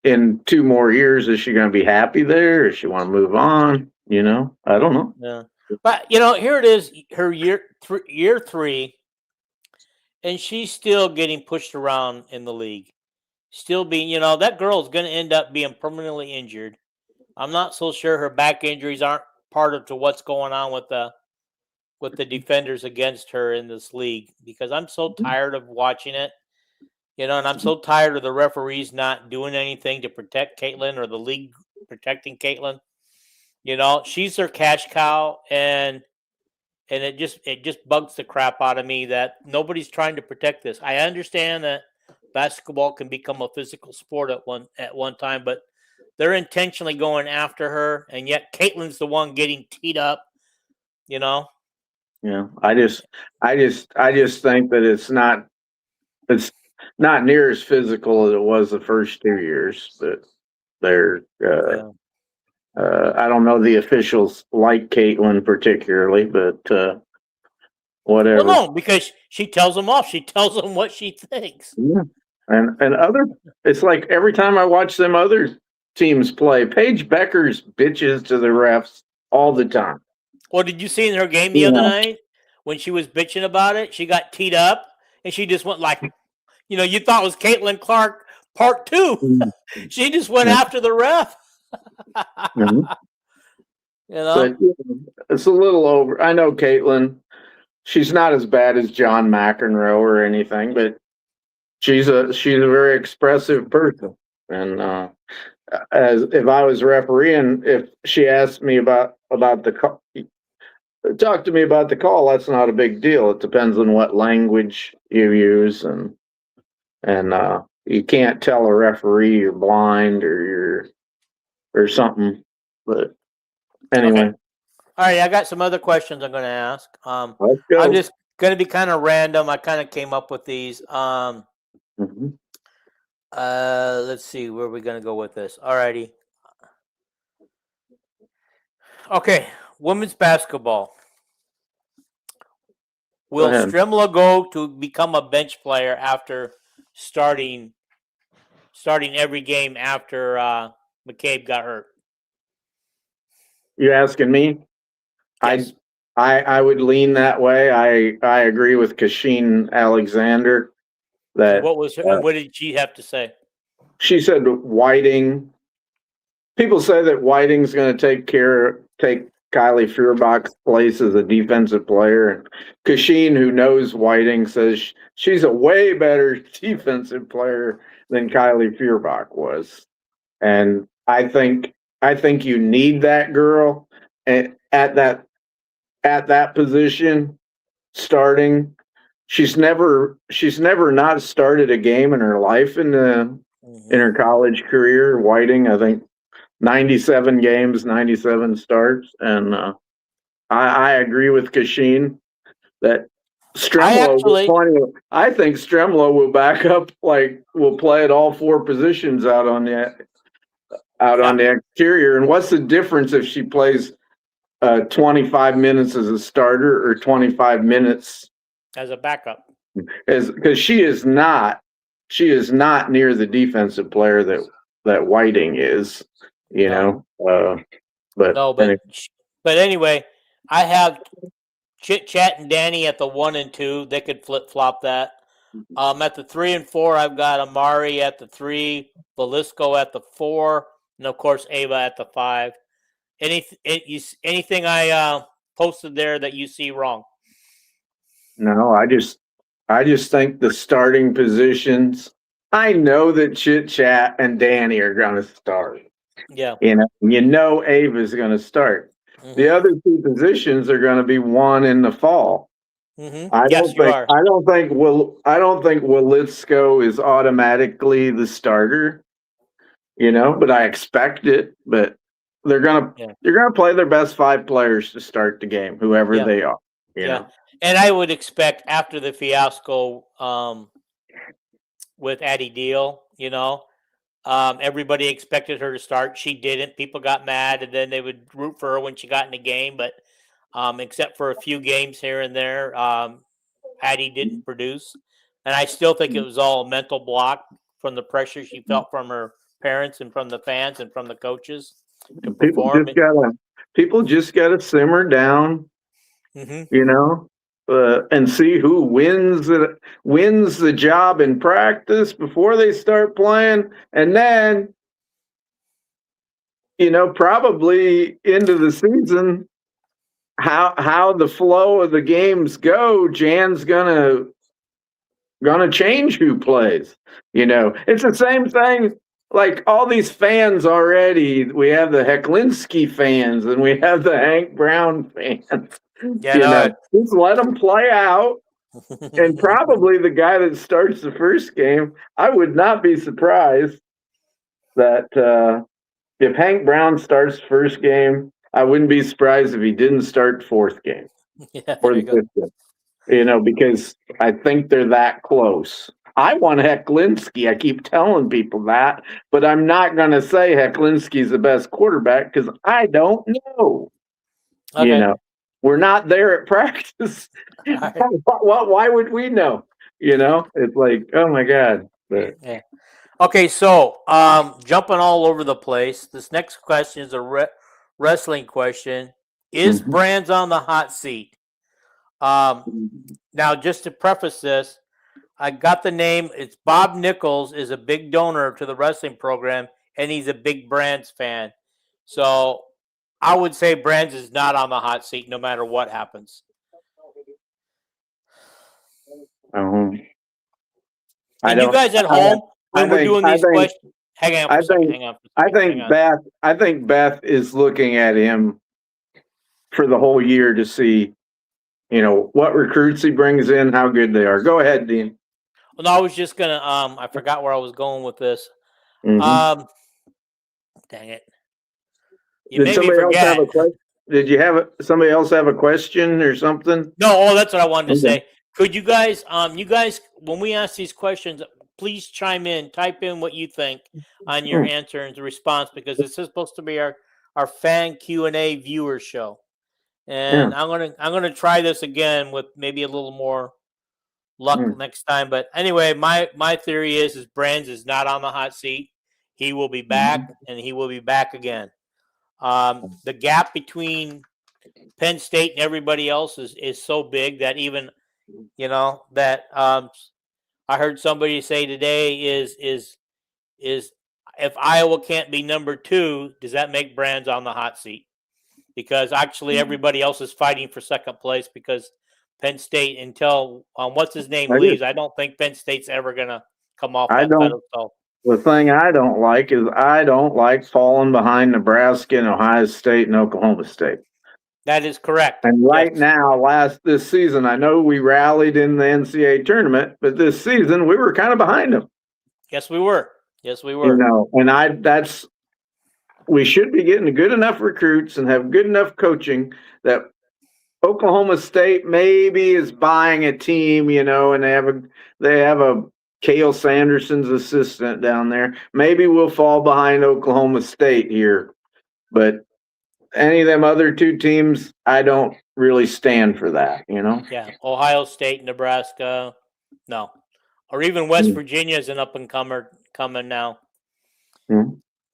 in 2 more years. Is she going to be happy there? Does she want to move on? I don't know. Yeah. But, here it is, her year 3, and she's still getting pushed around in the league. Still being, that girl is going to end up being permanently injured. I'm not so sure her back injuries aren't part of what's going on with the defenders against her in this league, because I'm so tired of watching it. And I'm so tired of the referees not doing anything to protect Caitlin or the league protecting Caitlin. She's their cash cow, and it just bugs the crap out of me that nobody's trying to protect this. I understand that basketball can become a physical sport at one time, but they're intentionally going after her, and yet Caitlin's the one getting teed up. Yeah, I just think that it's not near as physical as it was the first 2 years. That they're, I don't know the officials like Caitlin particularly, but whatever. Well, no, because she tells them off. She tells them what she thinks. Yeah, and it's like every time I watch them other teams play, Paige Becker's bitches to the refs all the time. Well, did you see in her game the other night when she was bitching about it? She got teed up, and she just went like, you thought it was Caitlin Clark part 2. She just went after the ref. But it's a little over. I know Caitlin. She's not as bad as John McEnroe or anything, but she's a very expressive person. And as if I was refereeing, if she asked me about the call, talk to me about the call, that's not a big deal. It depends on what language you use, and you can't tell a referee you're blind or something. But anyway. Okay. All right, I got some other questions I'm going to ask. Let's go. I'm just going to be kind of random. I kind of came up with these. Let's see where we're going to go with this. All righty. Okay, women's basketball. Will Strimla go to become a bench player after starting every game after McCabe got hurt? You asking me? Yes. I would lean that way. I agree with Kasheen Alexander. That what did she have to say? She said Whiting. People say that Whiting's going to take Kylie Feuerbach's place as a defensive player, and Kasheen, who knows Whiting, says she's a way better defensive player than Kylie Feuerbach was, and I think you need that girl at that position starting. She's never not started a game in her life in her college career. Whiting, I think 97 games, 97 starts, and I agree with Kasheen that Stremlo. I think Stremlo will back up, will play at all 4 positions out on the exterior. And what's the difference if she plays 25 minutes as a starter or 25 minutes as a backup? Because she is not near the defensive player that Whiting is. But anyway, I have Chit Chat and Danny at the 1 and 2. They could flip flop that. At the 3 and 4, I've got Amari at the 3, Belisco at the 4, and of course Ava at the 5. Anything I posted there that you see wrong? No, I just think the starting positions. I know that Chit Chat and Danny are going to start. Yeah. Ava's going to start. Mm-hmm. The other 2 positions are going to be won in the fall. Mm-hmm. I don't think Wilitsko is automatically the starter. But I expect it. But they're gonna play their best 5 players to start the game, whoever they are. You know? And I would expect after the fiasco with Addie Deal, everybody expected her to start. She didn't. People got mad, and then they would root for her when she got in the game. But except for a few games here and there, Addie didn't produce. And I still think it was all a mental block from the pressure she felt from her parents and from the fans and from the coaches to perform. People just gotta simmer down, and see who wins the job in practice before they start playing, and then probably into the season, how the flow of the games go. Jan's gonna going to change who plays. It's the same thing. Like all these fans already, we have the Hecklinski fans and we have the Hank Brown fans. Just let them play out. And probably the guy that starts the first game, I would not be surprised that if Hank Brown starts first game, I wouldn't be surprised if he didn't start fourth game or the fifth game. Because I think they're that close. I want Hecklinski. I keep telling people that, but I'm not going to say Hecklinski's the best quarterback because I don't know. Okay. We're not there at practice. Right. Why would we know? It's like, oh my God. But, yeah. Okay, so jumping all over the place. This next question is a wrestling question. Is Brands on the hot seat? Now, just to preface this, I got the name. It's Bob Nichols is a big donor to the wrestling program, and he's a big Brands fan. So I would say Brands is not on the hot seat no matter what happens. And you guys at home, when we're doing these questions, hang on for a second. I think Beth is looking at him for the whole year to see, what recruits he brings in, how good they are. Go ahead, Dean. Well, no, I was just gonna. I forgot where I was going with this. Mm-hmm. Dang it! Did somebody else have a question? Did you have somebody else have a question or something? No, that's what I wanted to say. Could you guys, when we ask these questions, please chime in, type in what you think on your answer and the response, because this is supposed to be our fan Q&A viewer show. And I'm gonna try this again with maybe a little more luck next time. But anyway, my theory is Brands is not on the hot seat. He will be back, and he will be back again. The gap between Penn State and everybody else is so big that even that I heard somebody say today is if Iowa can't be number 2, does that make Brands on the hot seat? Because actually everybody else is fighting for second place because Penn State, until what's his name leaves, I don't think Penn State's ever gonna come off that pedestal. The thing I don't like is I don't like falling behind Nebraska and Ohio State and Oklahoma State. That is correct. And now, this season, I know we rallied in the NCAA tournament, but this season we were kind of behind them. Yes, we were. And we should be getting good enough recruits and have good enough coaching that Oklahoma State maybe is buying a team, and they have a Cale Sanderson's assistant down there. Maybe we'll fall behind Oklahoma State here, but any of them other 2 teams, I don't really stand for that, Yeah, Ohio State, Nebraska, no. Or even West Virginia is an up-and-comer coming now.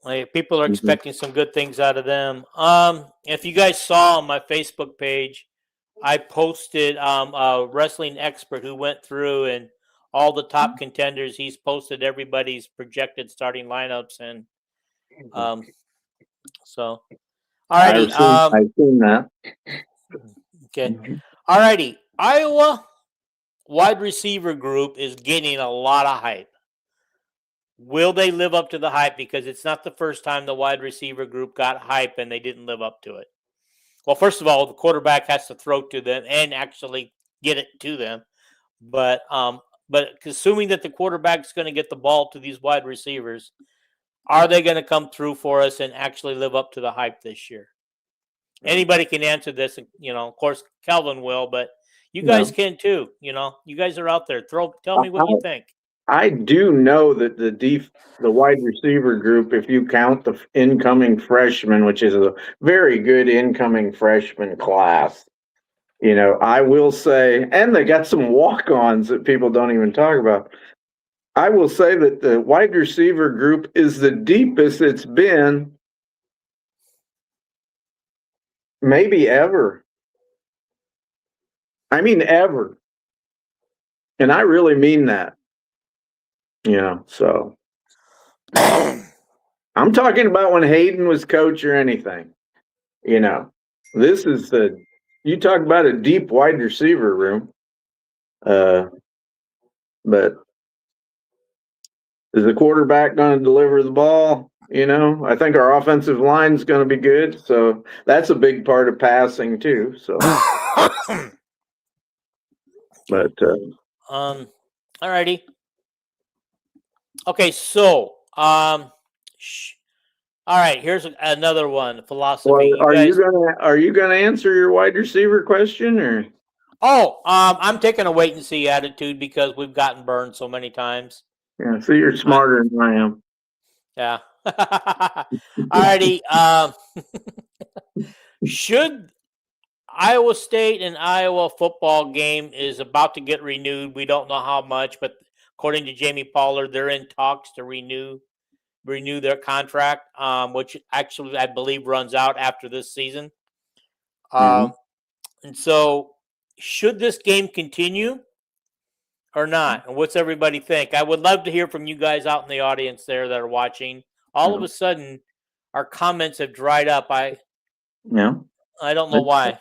Like, people are expecting some good things out of them. If you guys saw on my Facebook page, I posted a wrestling expert who went through and all the top contenders. He's posted everybody's projected starting lineups, and so. Alrighty. I've seen that. Okay. Alrighty. Iowa wide receiver group is getting a lot of hype. Will they live up to the hype? Because it's not the first time the wide receiver group got hype and they didn't live up to it. Well, first of all, the quarterback has to throw to them and actually get it to them. But assuming that the quarterback's going to get the ball to these wide receivers, are they going to come through for us and actually live up to the hype this year? Anybody can answer this. Of course, Calvin will, but you guys can too. You guys are out there. Tell me what you think. I do know that the wide receiver group, if you count the incoming freshmen, which is a very good incoming freshman class, I will say, and they got some walk-ons that people don't even talk about. I will say that the wide receiver group is the deepest it's been maybe ever. I mean, ever. And I really mean that. So I'm talking about when Hayden was coach or anything. This is you talk about a deep wide receiver room. but is the quarterback going to deliver the ball? I think our offensive line is going to be good, so that's a big part of passing too. So, but alrighty. Okay, so all right. Here's another one. Philosophy. well, are you gonna answer your wide receiver question or? Oh, I'm taking a wait and see attitude because we've gotten burned so many times. Yeah, so you're smarter than I am. Yeah. Alrighty. Should Iowa State and Iowa football game is about to get renewed. We don't know how much, but according to Jamie Pollard, they're in talks to renew their contract, which actually I believe runs out after this season. And so, should this game continue or not? And what's everybody think? I would love to hear from you guys out in the audience there that are watching. All of a sudden, our comments have dried up. I don't know why.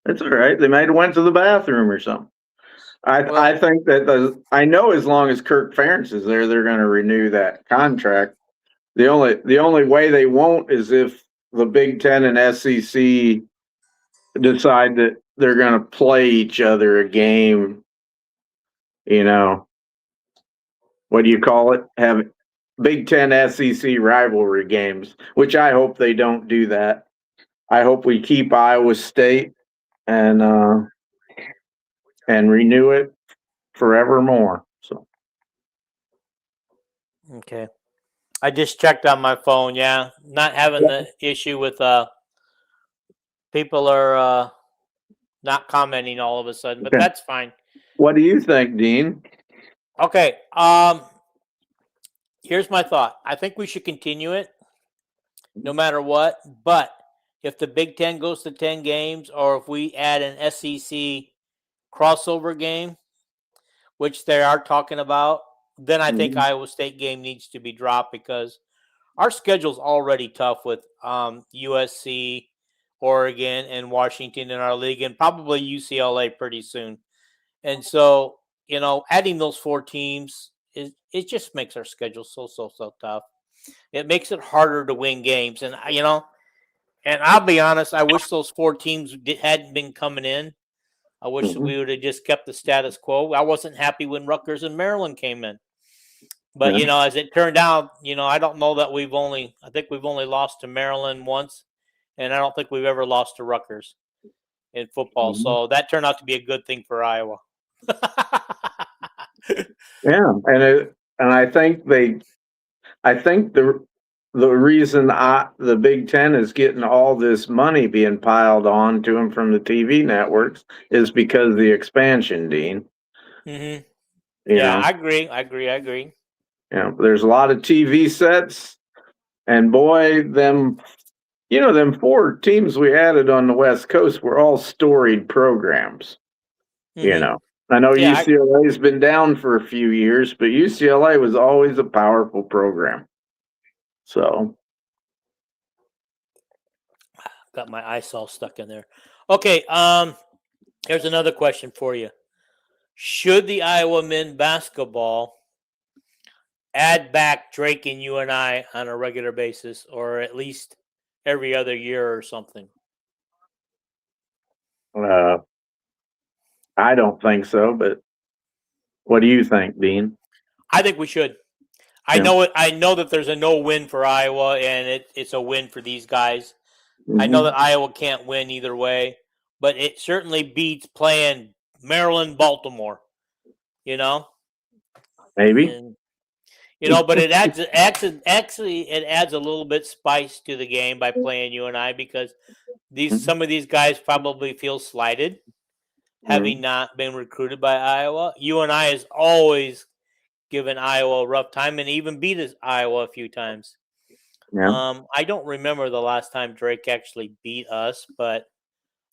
It's all right. They might have went to the bathroom or something. I think that I know as long as Kirk Ferentz is there, they're going to renew that contract. The only way they won't is if the Big Ten and SEC decide that they're going to play each other a game. What do you call it? Have Big Ten SEC rivalry games, which I hope they don't do that. I hope we keep Iowa State and renew it forevermore. So okay, I just checked on my phone. Yeah, not having the issue with people are not commenting all of a sudden, but that's fine. What do you think, Dean? Okay, here's my thought. I think we should continue it no matter what. But if the Big Ten goes to 10 games, or if we add an SEC crossover game, which they are talking about, then I think Iowa State game needs to be dropped because our schedule's already tough with USC, Oregon, and Washington in our league, and probably UCLA pretty soon. And so, adding those 4 teams, it just makes our schedule so tough. It makes it harder to win games. And, and I'll be honest, I wish those 4 teams hadn't been coming in. I wish we would have just kept the status quo. I wasn't happy when Rutgers and Maryland came in. But, as it turned out, I don't know that I think we've only lost to Maryland once, and I don't think we've ever lost to Rutgers in football. So that turned out to be a good thing for Iowa. Yeah, and I think the reason the Big Ten is getting all this money being piled on to them from the TV networks is because of the expansion, Dean. Yeah, I agree. There's a lot of TV sets, and boy, them 4 teams we added on the West Coast were all storied programs. I know UCLA's been down for a few years, but UCLA was always a powerful program. So, got my ice all stuck in there. Okay, here's another question for you. Should the Iowa men basketball add back Drake and you and I on a regular basis, or at least every other year or something? I don't think so, but what do you think, Dean? I think we should. I know that there's a no win for Iowa, and it's a win for these guys. I know that Iowa can't win either way, but it certainly beats playing Maryland, Baltimore. Maybe. And, but it adds a little bit spice to the game by playing you and I, because some of these guys probably feel slighted, having not been recruited by Iowa. You and I has always given Iowa a rough time and even beat Iowa a few times. Yeah. I don't remember the last time Drake actually beat us, but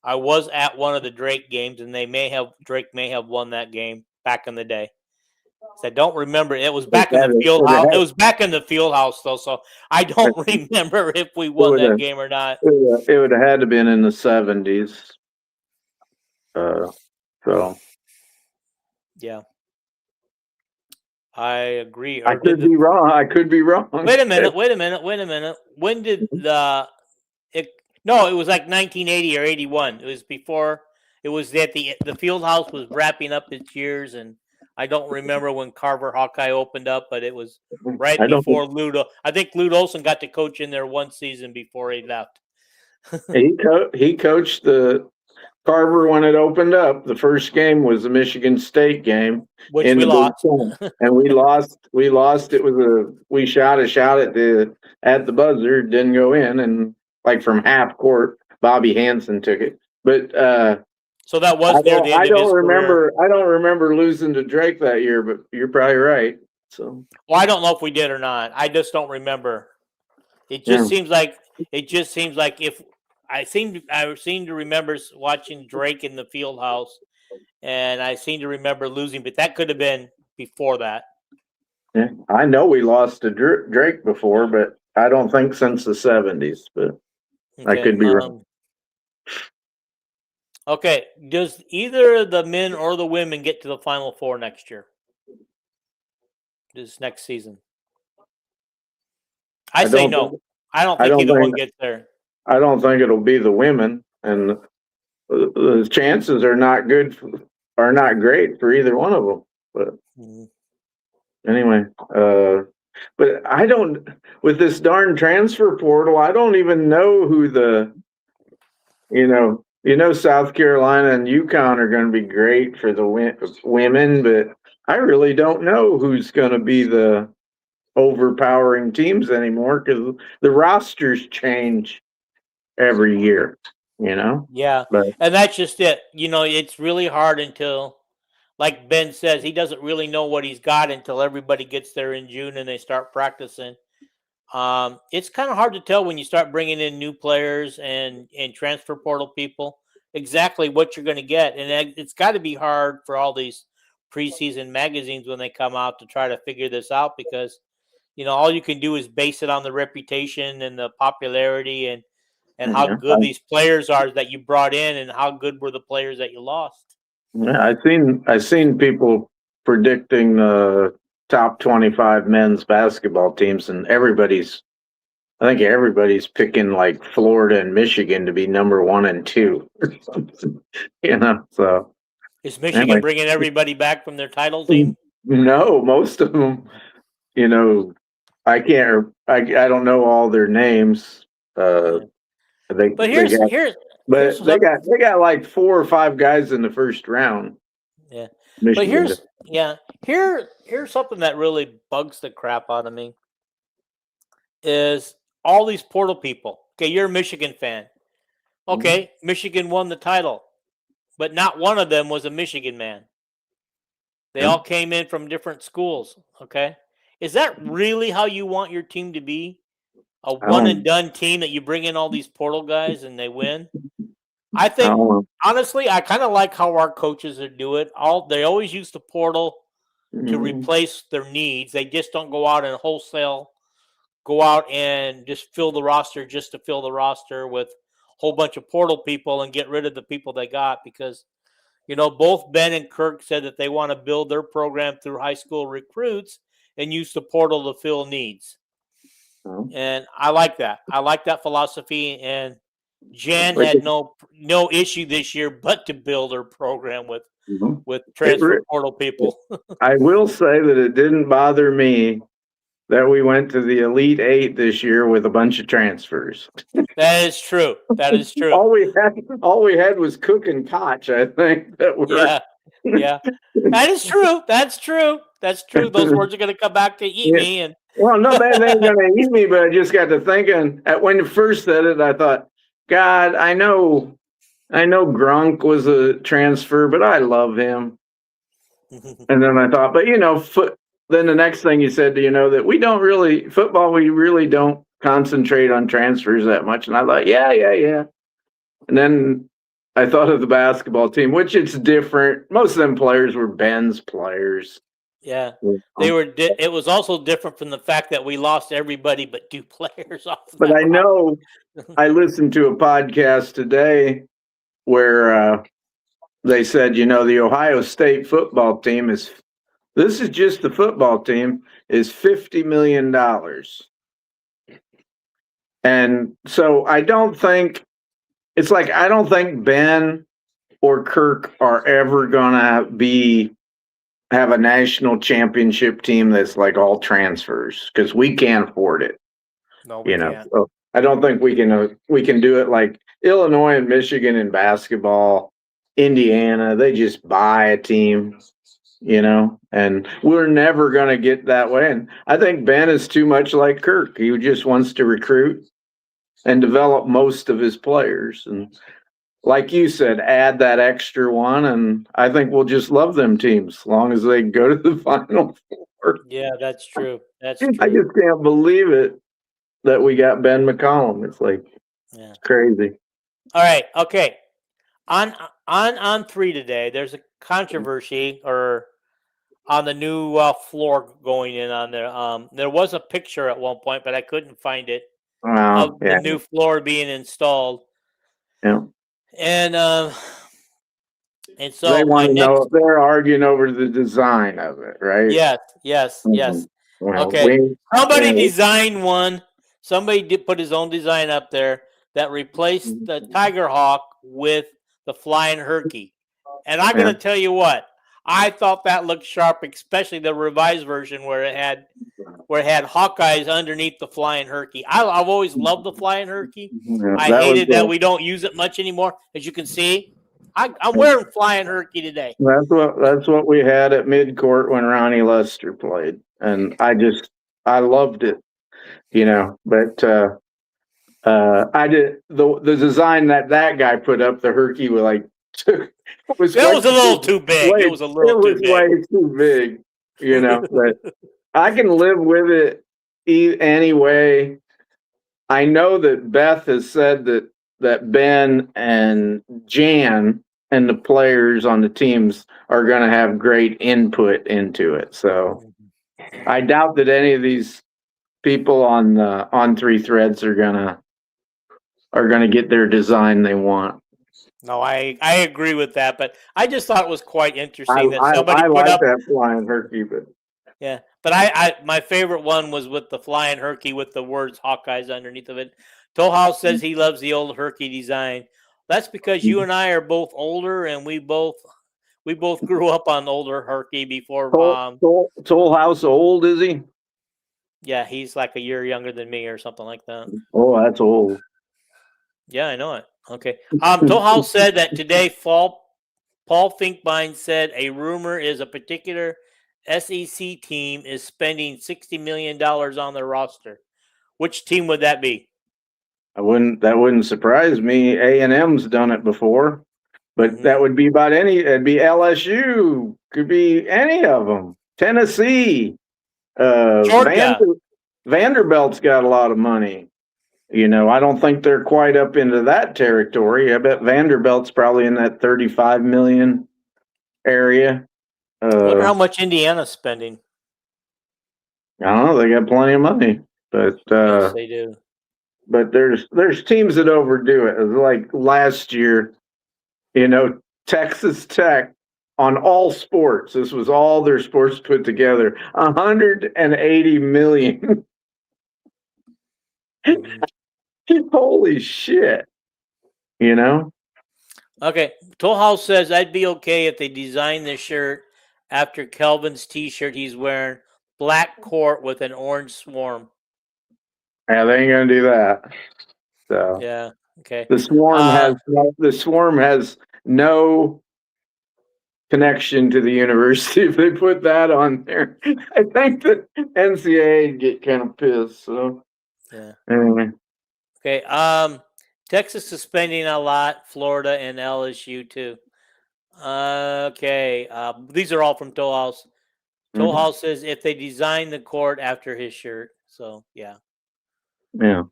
I was at one of the Drake games, and Drake may have won that game back in the day. So I don't remember. It was back in the field house. It was back in the field house, though. So I don't remember if we won that game or not. It would have had to been in the 70s. So yeah. I agree. I could be wrong. I could be wrong. Wait a minute. When did no, it was like 1980 or 81. It was before. It was that the field house was wrapping up its years, and I don't remember when Carver Hawkeye opened up, but it was right before Ludo. I think Lute Olson got to coach in there one season before he left. He coached the Carver when it opened up. The first game was the Michigan State game, which we lost, and we lost. We lost. It was we shot a shot at the buzzer, didn't go in, and like from half court, Bobby Hansen took it. But so that was I don't remember. I don't remember losing to Drake that year, but you're probably right. So well, I don't know if we did or not. I just don't remember. It just seems like if I seem to remember watching Drake in the field house, and I seem to remember losing, but that could have been before that. Yeah, I know we lost to Drake before, but I don't think since the 70s. But I could be wrong. Okay, does either the men or the women get to the Final Four next year? This next season? I say no. I don't think either one gets there. I don't think it'll be the women, and the chances are not great for either one of them. But anyway, but I don't, with this darn transfer portal, I don't even know who South Carolina and UConn are going to be great for the women, but I really don't know who's going to be the overpowering teams anymore because the rosters change every year, Yeah, and that's just it. It's really hard until, like Ben says, he doesn't really know what he's got until everybody gets there in June and they start practicing. It's kind of hard to tell when you start bringing in new players and transfer portal people exactly what you're going to get, and it's got to be hard for all these preseason magazines when they come out to try to figure this out because all you can do is base it on the reputation and the popularity and how good these players are that you brought in and how good were the players that you lost. Yeah, I've seen people predicting the top 25 men's basketball teams, and I think everybody's picking like Florida and Michigan to be number 1 and 2 or something. So is Michigan bringing everybody back from their title team? No, most of them. I don't know all their names. They got like 4 or 5 guys in the first round. Yeah, Michigan. But here's something that really bugs the crap out of me is all these portal people. Okay, you're a Michigan fan. Okay, Michigan won the title, but not one of them was a Michigan man. They all came in from different schools. Okay, is that really how you want your team to be? A one and done team that you bring in all these portal guys and they win? I think honestly, I kind of like how our coaches do it. They always use the portal to replace their needs. They just don't go out and go out and just fill the roster just to fill the roster with a whole bunch of portal people and get rid of the people they got because, both Ben and Kirk said that they want to build their program through high school recruits and use the portal to fill needs. And I like that. I like that philosophy. And Jan had no issue this year but to build her program with transfer portal people. I will say that it didn't bother me that we went to the Elite 8 this year with a bunch of transfers. That is true. all we had was Cook and Koch, I think. Yeah. That is true. That's true. Those words are going to come back to eat me. And well, no, they ain't going to eat me, but I just got to thinking. When you first said it, I thought, God, I know Gronk was a transfer, but I love him. And then I thought, but then the next thing you said, that we really don't concentrate on transfers that much. And I thought, yeah. And then I thought of the basketball team, which it's different. Most of them players were Ben's players. Yeah, they were. It was also different from the fact that we lost everybody but 2 players off. But I know I listened to a podcast today where they said, the Ohio State football team is This is just the football team is $50 million. And so I don't think Ben or Kirk are ever gonna have a national championship team that's like all transfers because we can't afford it. No, we can't. So I don't think we can do it like Illinois and Michigan in basketball, Indiana. They just buy a team, and we're never going to get that way. And I think Ben is too much like Kirk. He just wants to recruit and develop most of his players. And like you said, add that extra one, and I think we'll just love them teams as long as they go to the Final Four. Yeah, that's true. That's I true. just can't believe it that we got Ben McCollum. It's like it's crazy. All right. Okay. On 3 today, there's a controversy or on the new floor going in on there. There was a picture at one point, but I couldn't find it of the new floor being installed. Yeah. And so they want to know. They're arguing over the design of it, right? Yes. Well, okay. Somebody designed one. Somebody did put his own design up there that replaced the Tiger Hawk with the Flying Herky. And I'm going to tell you what, I thought that looked sharp, especially the revised version where it had Hawkeyes underneath the Flying Herky. I've always loved the Flying Herky. I hated that we don't use it much anymore. As you can see, I'm wearing Flying Herky today. That's what we had at midcourt when Ronnie Lester played, and I loved it, But I did the design that guy put up. The Herky was a little too big. It was a little too big. Way too big, But I can live with it anyway. I know that Beth has said that Ben and Jan and the players on the teams are going to have great input into it. So I doubt that any of these people on 3 threads are gonna get their design they want. No, I agree with that, but I just thought it was quite interesting that somebody put like up that Flying Herky, but yeah. But I my favorite one was with the Flying Herky with the words Hawkeyes underneath of it. Toehouse says he loves the old Herky design. That's because you and I are both older, and we both grew up on older Herky before. Toehouse old, is he? Yeah, he's like a year younger than me or something like that. Oh, that's old. Yeah, I know it. Okay. Toehouse said that today, Paul Finkbein said a rumor is a particular SEC team is spending $60 million on their roster. Which team would that be? That wouldn't surprise me. A&M's done it before, but that would be it'd be LSU, could be any of them. Tennessee, Vanderbilt's got a lot of money. I don't think they're quite up into that territory. I bet Vanderbilt's probably in that 35 million area. I wonder how much Indiana's spending. I don't know. They got plenty of money, but yes, they do. But there's teams that overdo it. Like last year, Texas Tech on all sports. This was all their sports put together. 180 million. Holy shit. Okay. Toehouse says I'd be okay if they design the shirt after Kelvin's t-shirt he's wearing, black court with an orange swarm. Yeah, they ain't gonna do that. So yeah, okay. The swarm has no connection to the university. If they put that on there, I think that NCAA would get kind of pissed. So yeah. Anyway. Okay. Texas is spending a lot. Florida and LSU too. Okay. These are all from Toehouse. Toehouse says if they design the court after his shirt. So yeah. Yeah.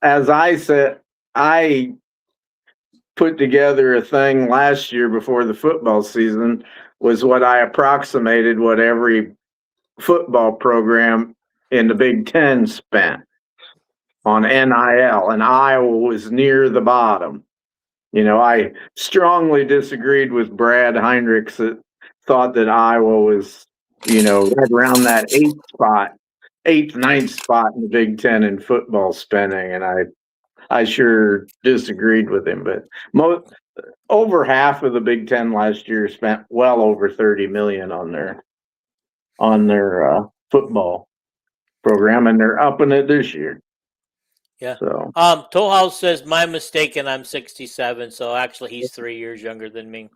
As I said, I put together a thing last year before the football season was what I approximated what every football program in the Big Ten spent on NIL, and Iowa was near the bottom. I strongly disagreed with Brad Heinrichs that thought that Iowa was, right around that eighth, ninth spot in the Big Ten in football spending, and I sure disagreed with him. But over half of the Big Ten last year spent well over $30 million on their football program, and they're upping it this year. Yeah. So, Toll House says, my mistake, and I'm 67. So actually, he's 3 years younger than me.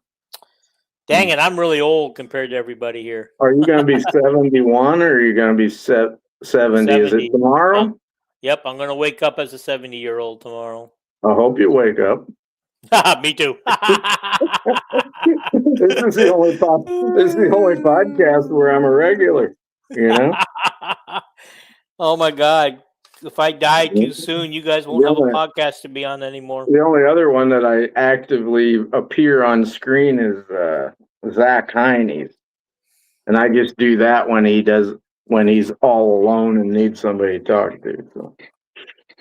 Dang it, I'm really old compared to everybody here. Are you going to be 71 or are you going to be 70? Is it tomorrow? Yep, I'm going to wake up as a 70-year-old tomorrow. I hope you wake up. Me too. This is the only podcast where I'm a regular, Oh my God. If I die too soon, you guys won't have a podcast to be on anymore. The only other one that I actively appear on screen is Zach Hawkeyes. And I just do that when he's all alone and needs somebody to talk to. So,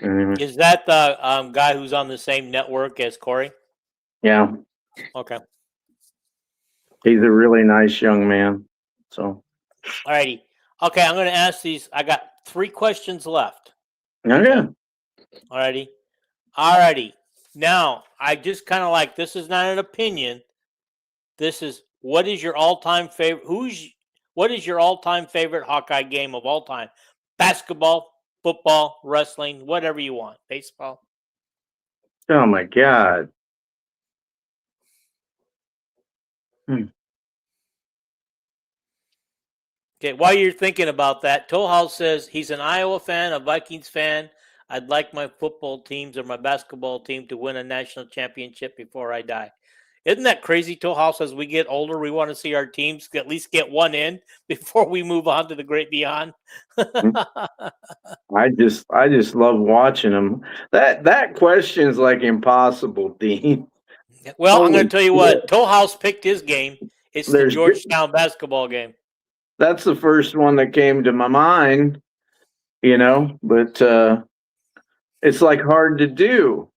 anyway. Is that the guy who's on the same network as Corey? Yeah. Okay. He's a really nice young man. So. All righty. Okay, I'm going to ask these. I got 3 questions left. Okay. All righty. Now, I just kind of this is not an opinion. This is, what is your all-time favorite? What is your all-time favorite Hawkeye game of all time? Basketball, football, wrestling, whatever you want. Baseball. Oh my God. Okay, while you're thinking about that, Toll House says he's an Iowa fan, a Vikings fan. I'd like my football teams or my basketball team to win a national championship before I die. Isn't that crazy, Toll House? As we get older, we want to see our teams at least get one in before we move on to the great beyond. I just love watching them. That question is like impossible, Dean. Well, I'm going to tell you what. Toll House picked his game. It's the Georgetown basketball game. That's the first one that came to my mind, but it's like hard to do.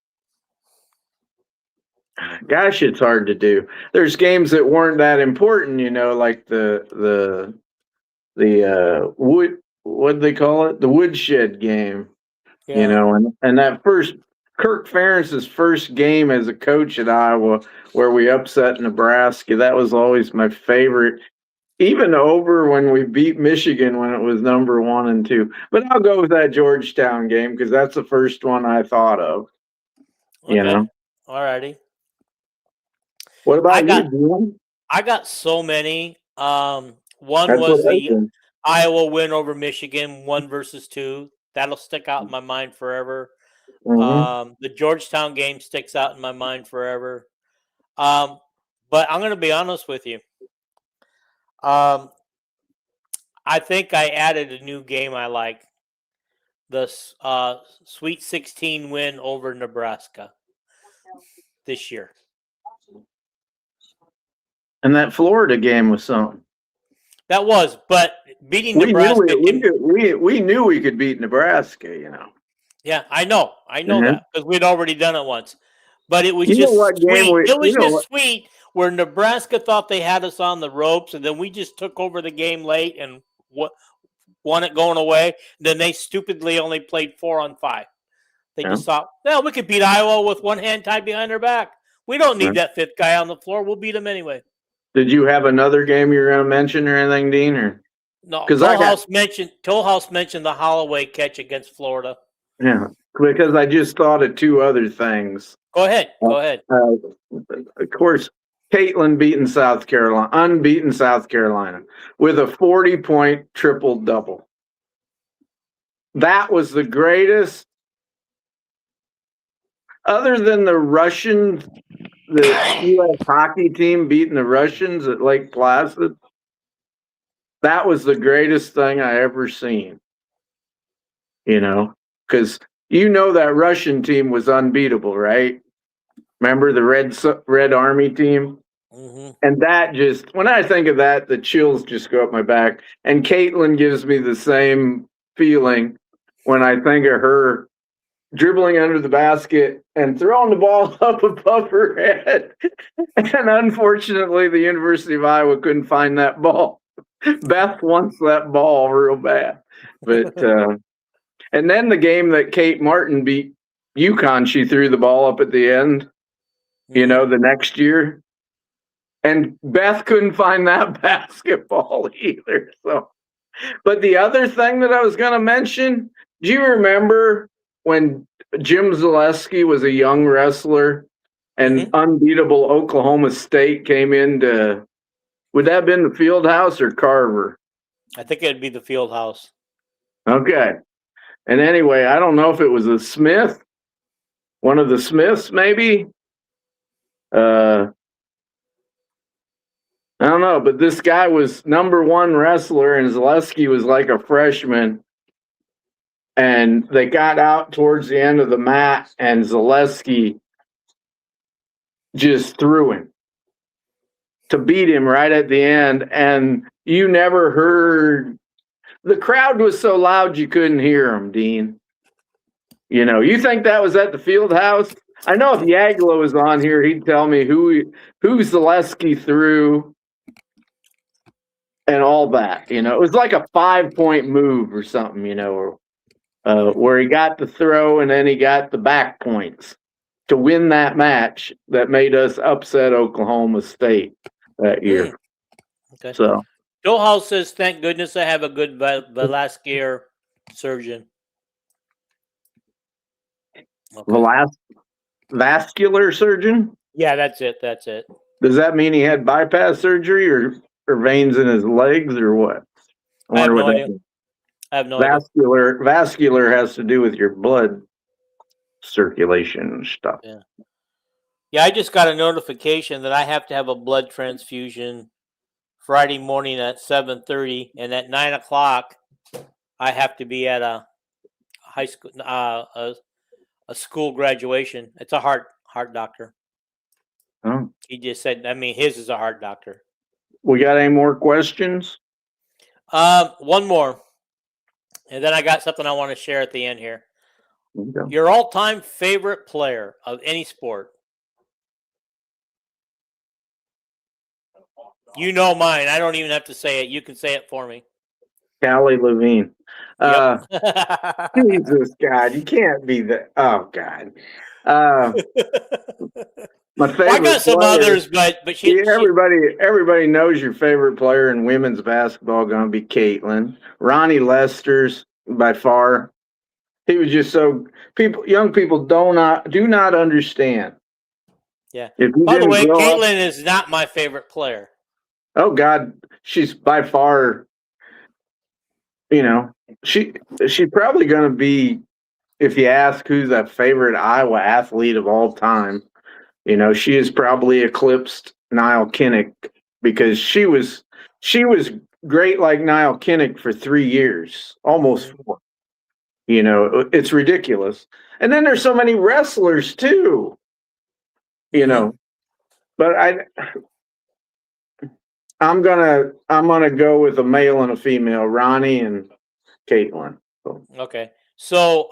Gosh, it's hard to do. There's games that weren't that important, like the wood, what do they call it? The woodshed game, and that first Kirk Ferentz's first game as a coach at Iowa, where we upset Nebraska. That was always my favorite. Even over when we beat Michigan when it was number 1 and 2. But I'll go with that Georgetown game because that's the first one I thought of. Okay. All righty. What about you? I got so many. One was the Iowa win over Michigan, 1-2. That'll stick out in my mind forever. Mm-hmm. The Georgetown game sticks out in my mind forever. But I'm going to be honest with you. I think I added a new game I like. The Sweet 16 win over Nebraska this year. And that Florida game was something. That was, but beating Nebraska. We knew we could beat Nebraska, Yeah, I know that because we'd already done it once. But it was just sweet. It was just sweet where Nebraska thought they had us on the ropes, and then we just took over the game late and won it going away. Then they stupidly only played 4 on 5. They just thought, well, we could beat Iowa with one hand tied behind their back. We don't need that 5th guy on the floor. We'll beat him anyway. Did you have another game you were going to mention or anything, Dean? Or no? Toll House mentioned the Holloway catch against Florida. Yeah, because I just thought of 2 other things. Go ahead. Of course, Caitlin unbeaten South Carolina with a 40-point triple-double. That was the greatest, other than the U.S. hockey team beating the Russians at Lake Placid. That was the greatest thing I ever seen. Because that Russian team was unbeatable, right? Remember the Red Army team? Mm-hmm. And that just, when I think of that, the chills just go up my back. And Caitlin gives me the same feeling when I think of her dribbling under the basket and throwing the ball up above her head. And unfortunately, the University of Iowa couldn't find that ball. Beth wants that ball real bad. But and then the game that Kate Martin beat UConn, she threw the ball up at the end, the next year. And Beth couldn't find that basketball either. So, but the other thing that I was going to mention, do you remember when Jim Zaleski was a young wrestler and unbeatable Oklahoma State came into, would that have been the Fieldhouse or Carver? I think it'd be the Fieldhouse. Okay. And anyway, I don't know if it was a Smith, one of the Smiths maybe. I don't know, but this guy was number one wrestler, and Zaleski was like a freshman. And they got out towards the end of the mat, and Zaleski just threw him to beat him right at the end. And you never heard, the crowd was so loud you couldn't hear him, Dean. You think that was at the Fieldhouse? I know if Yagla was on here, he'd tell me who Zaleski threw. And all that, it was like a 5-point move or something, where he got the throw and then he got the back points to win that match that made us upset Oklahoma State that year. Okay. So, Joel says, "Thank goodness I have a good vascular surgeon." Okay. Vascular surgeon? Yeah, that's it. Does that mean he had bypass surgery or veins in his legs or what? I have no idea. Vascular has to do with your blood circulation and stuff. Yeah, I just got a notification that I have to have a blood transfusion Friday morning at 7:30, and at 9 o'clock, I have to be at a high school, a school graduation. It's a heart doctor. Oh. He just said, his is a heart doctor. We got any more questions? One more. And then I got something I want to share at the end here. Okay. Your all-time favorite player of any sport? You know mine. I don't even have to say it. You can say it for me. Callie Levine. Yep. Jesus, God, you can't be that. Oh, God. My favorite. I got some others, but everybody knows your favorite player in women's basketball going to be Caitlin. Ronnie Lester's by far. He was just so young people do not understand. Yeah. By the way, Caitlin is not my favorite player. Oh God, she's by far. She's probably going to be. If you ask who's a favorite Iowa athlete of all time, she has probably eclipsed Niall Kinnick because she was great like Niall Kinnick for 3 years, almost 4. It's ridiculous. And then there's so many wrestlers too, but I'm gonna go with a male and a female, Ronnie and Caitlin. Okay. So,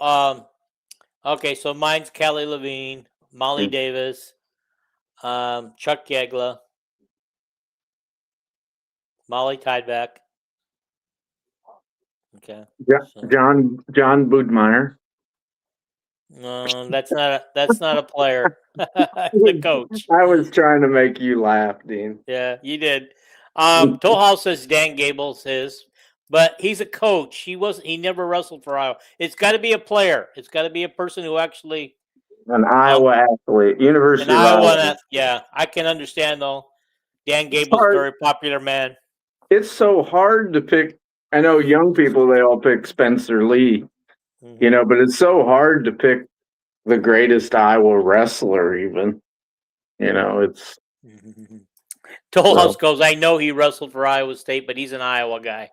so mine's Callie Levine, Molly Davis, Chuck Yagla, Molly Tideback. Okay. John Budmeyer. No, that's not a player. The coach. I was trying to make you laugh, Dean. Yeah, you did. Tollhouse says Dan Gable's his. But he's a coach. He never wrestled for Iowa. It's got to be a player. It's got to be a person who actually an Iowa athlete, University of Iowa. Yeah, I can understand though. Dan Gable's a very popular man. It's so hard to pick. I know young people, they all pick Spencer Lee, but it's so hard to pick the greatest Iowa wrestler even. It's Tollhouse goes, I know he wrestled for Iowa State, but he's an Iowa guy.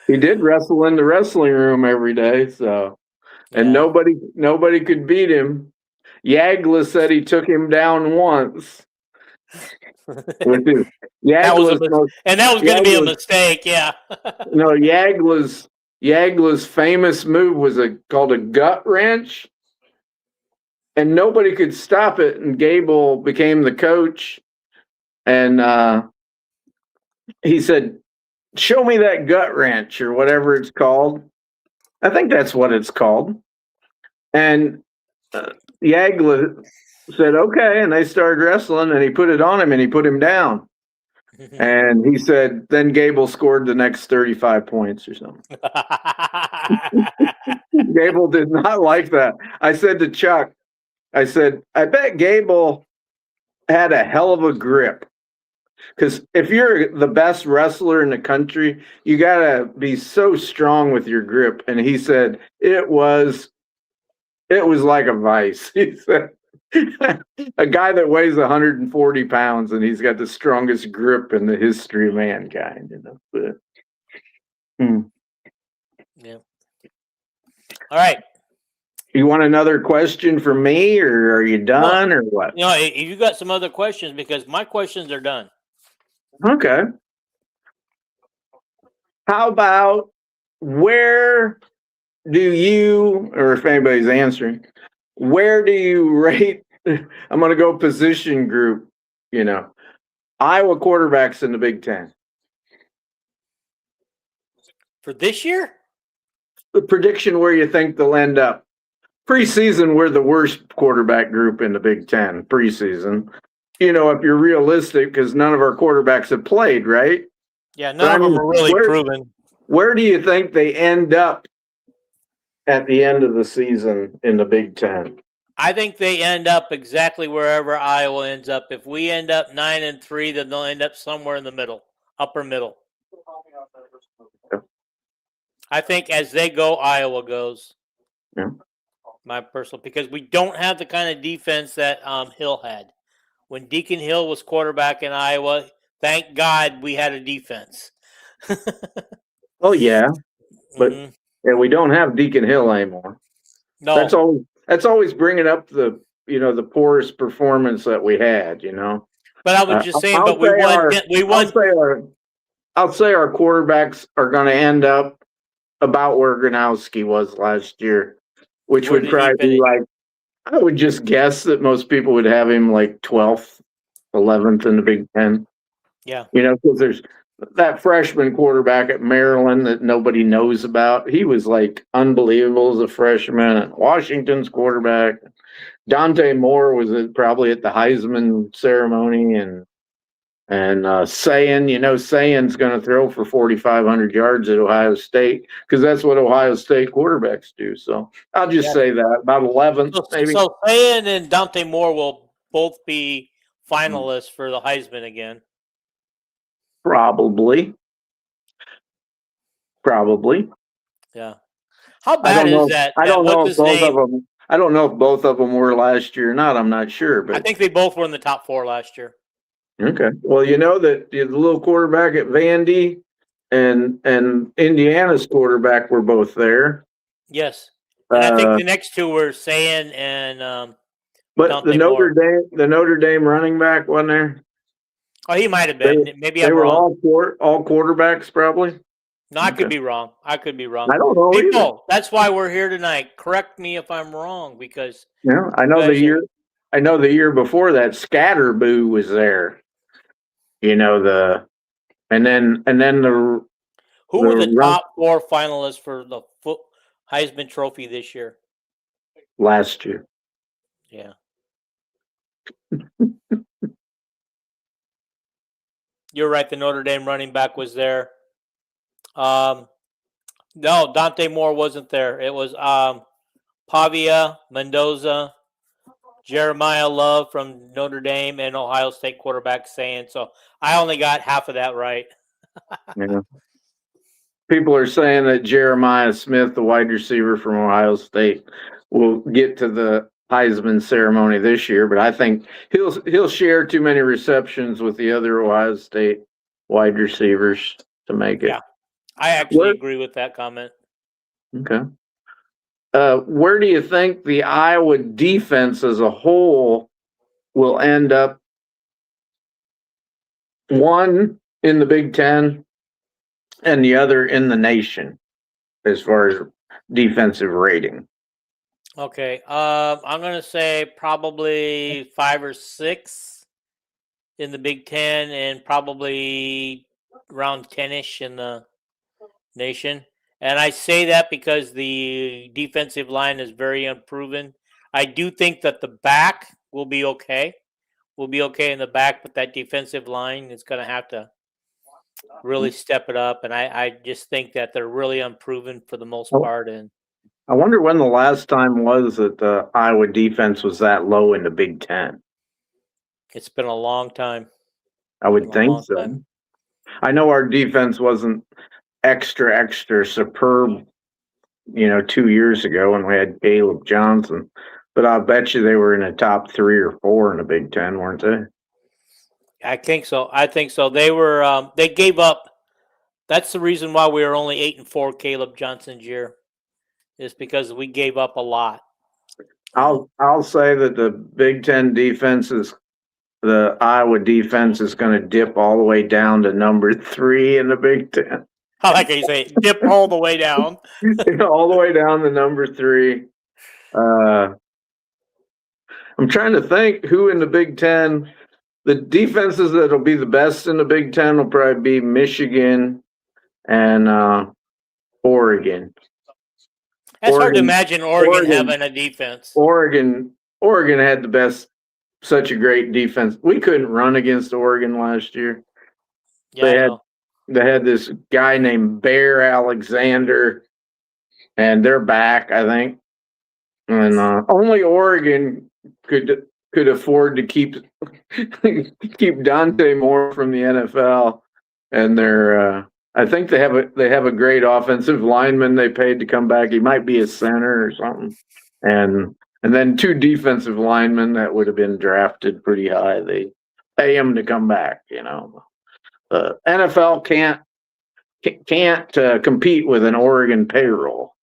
He did wrestle in the wrestling room every day, so and nobody could beat him. Yagla said he took him down once. That was going to be a mistake, yeah. No, Yagla's Yagla's famous move was called a gut wrench, and nobody could stop it. And Gable became the coach, and he said, "Show me that gut wrench or whatever it's called." I think that's what it's called. And Yagla said, "Okay," and they started wrestling, and he put it on him, and he put him down. And he said, then Gable scored the next 35 points or something. Gable did not like that. I said to Chuck, I said, I bet Gable had a hell of a grip. Because if you're the best wrestler in the country, you got to be so strong with your grip. And he said, it was like a vice. He said, a guy that weighs 140 pounds and he's got the strongest grip in the history of mankind. Yeah. All right. You want another question for me, or are you done, or what? No, you got some other questions, because my questions are done. Okay. How about, where do you, or if anybody's answering, where do you rate? I'm going to go position group. Iowa quarterbacks in the Big Ten for this year. The prediction where you think they'll end up. Preseason, we're the worst quarterback group in the Big Ten. Preseason, if you're realistic, because none of our quarterbacks have played, right? Yeah, none of them are really proven. Where do you think they end up at the end of the season in the Big Ten? I think they end up exactly wherever Iowa ends up. If we end up 9-3, then they'll end up somewhere in the middle, upper middle. Yeah. I think as they go, Iowa goes. Yeah. My personal, because we don't have the kind of defense that Hill had. When Deacon Hill was quarterback in Iowa, thank God we had a defense. Oh yeah, but we don't have Deacon Hill anymore. No, that's always bringing up the poorest performance that we had. But I was just saying, but we won. I'll say our quarterbacks are going to end up about where Gronowski was last year, which would probably be like, I would just guess that most people would have him like 12th, 11th in the Big Ten. Yeah. Because there's that freshman quarterback at Maryland that nobody knows about. He was like unbelievable as a freshman. And Washington's quarterback, Dante Moore, was probably at the Heisman ceremony, and Sayan's going to throw for 4,500 yards at Ohio State, because that's what Ohio State quarterbacks do. So I'll just say that about 11th, maybe. So Sayan and Dante Moore will both be finalists for the Heisman again. Probably. Yeah. How bad is that? I don't know if both of them. I don't know if both of them were last year or not. I'm not sure, but I think they both were in the top 4 last year. Okay. Well, that the little quarterback at Vandy and Indiana's quarterback were both there. Yes. And I think the next two were Sayan and but Dante the Notre Dame running back wasn't there? Oh, he might have been. Maybe they I'm were wrong. all quarterbacks, probably. No, I could be wrong. I don't know. People, that's why we're here tonight. Correct me if I'm wrong, because I know the year. I know the year before that, Scatterboo was there. And then the who were the top 4 finalists for the Heisman Trophy this year? Last year. Yeah. You're right. The Notre Dame running back was there. No, Dante Moore wasn't there. It was Pavia, Mendoza, Jeremiah Love from Notre Dame, and Ohio State quarterback Sayan. So I only got half of that right. Yeah. People are saying that Jeremiah Smith, the wide receiver from Ohio State, will get to the Heisman ceremony this year, but I think he'll share too many receptions with the other Ohio State wide receivers to make it. Yeah, I actually agree with that comment. Okay. Where do you think the Iowa defense as a whole will end up? One in the Big Ten and the other in the nation. as far as defensive rating. Okay. I'm going to say probably 5 or 6 in the Big Ten and probably around 10-ish in the nation. And I say that because the defensive line is very unproven. I do think that the back will be okay. We'll be okay in the back, but that defensive line is going to have to really step it up. And I just think that they're really unproven for the most part. And I wonder when the last time was that the Iowa defense was that low in the Big Ten. it's been a long time. I would think so. Time. I know our defense wasn't extra superb, 2 years ago when we had Caleb Johnson, but I bet you they were in the top 3 or 4 in the Big Ten, weren't they? I think so. They were. They gave up. That's the reason why we were only 8-4 Caleb Johnson's year, is because we gave up a lot. I'll say that the Big Ten the Iowa defense is going to dip all the way down to number 3 in the Big Ten. I like how you say it, dip all the way down. All the way down to number 3. I'm trying to think who in the Big Ten. The defenses that'll be the best in the Big Ten will probably be Michigan and Oregon. That's hard to imagine Oregon having a defense. Oregon had such a great defense. We couldn't run against Oregon last year. Yeah, they had this guy named Bear Alexander, and they're back, I think. And only Oregon could afford to keep Dante Moore from the NFL, and I think they have a great offensive lineman they paid to come back. He might be a center or something, and then 2 defensive linemen that would have been drafted pretty high. They pay him to come back. The NFL can't compete with an Oregon payroll.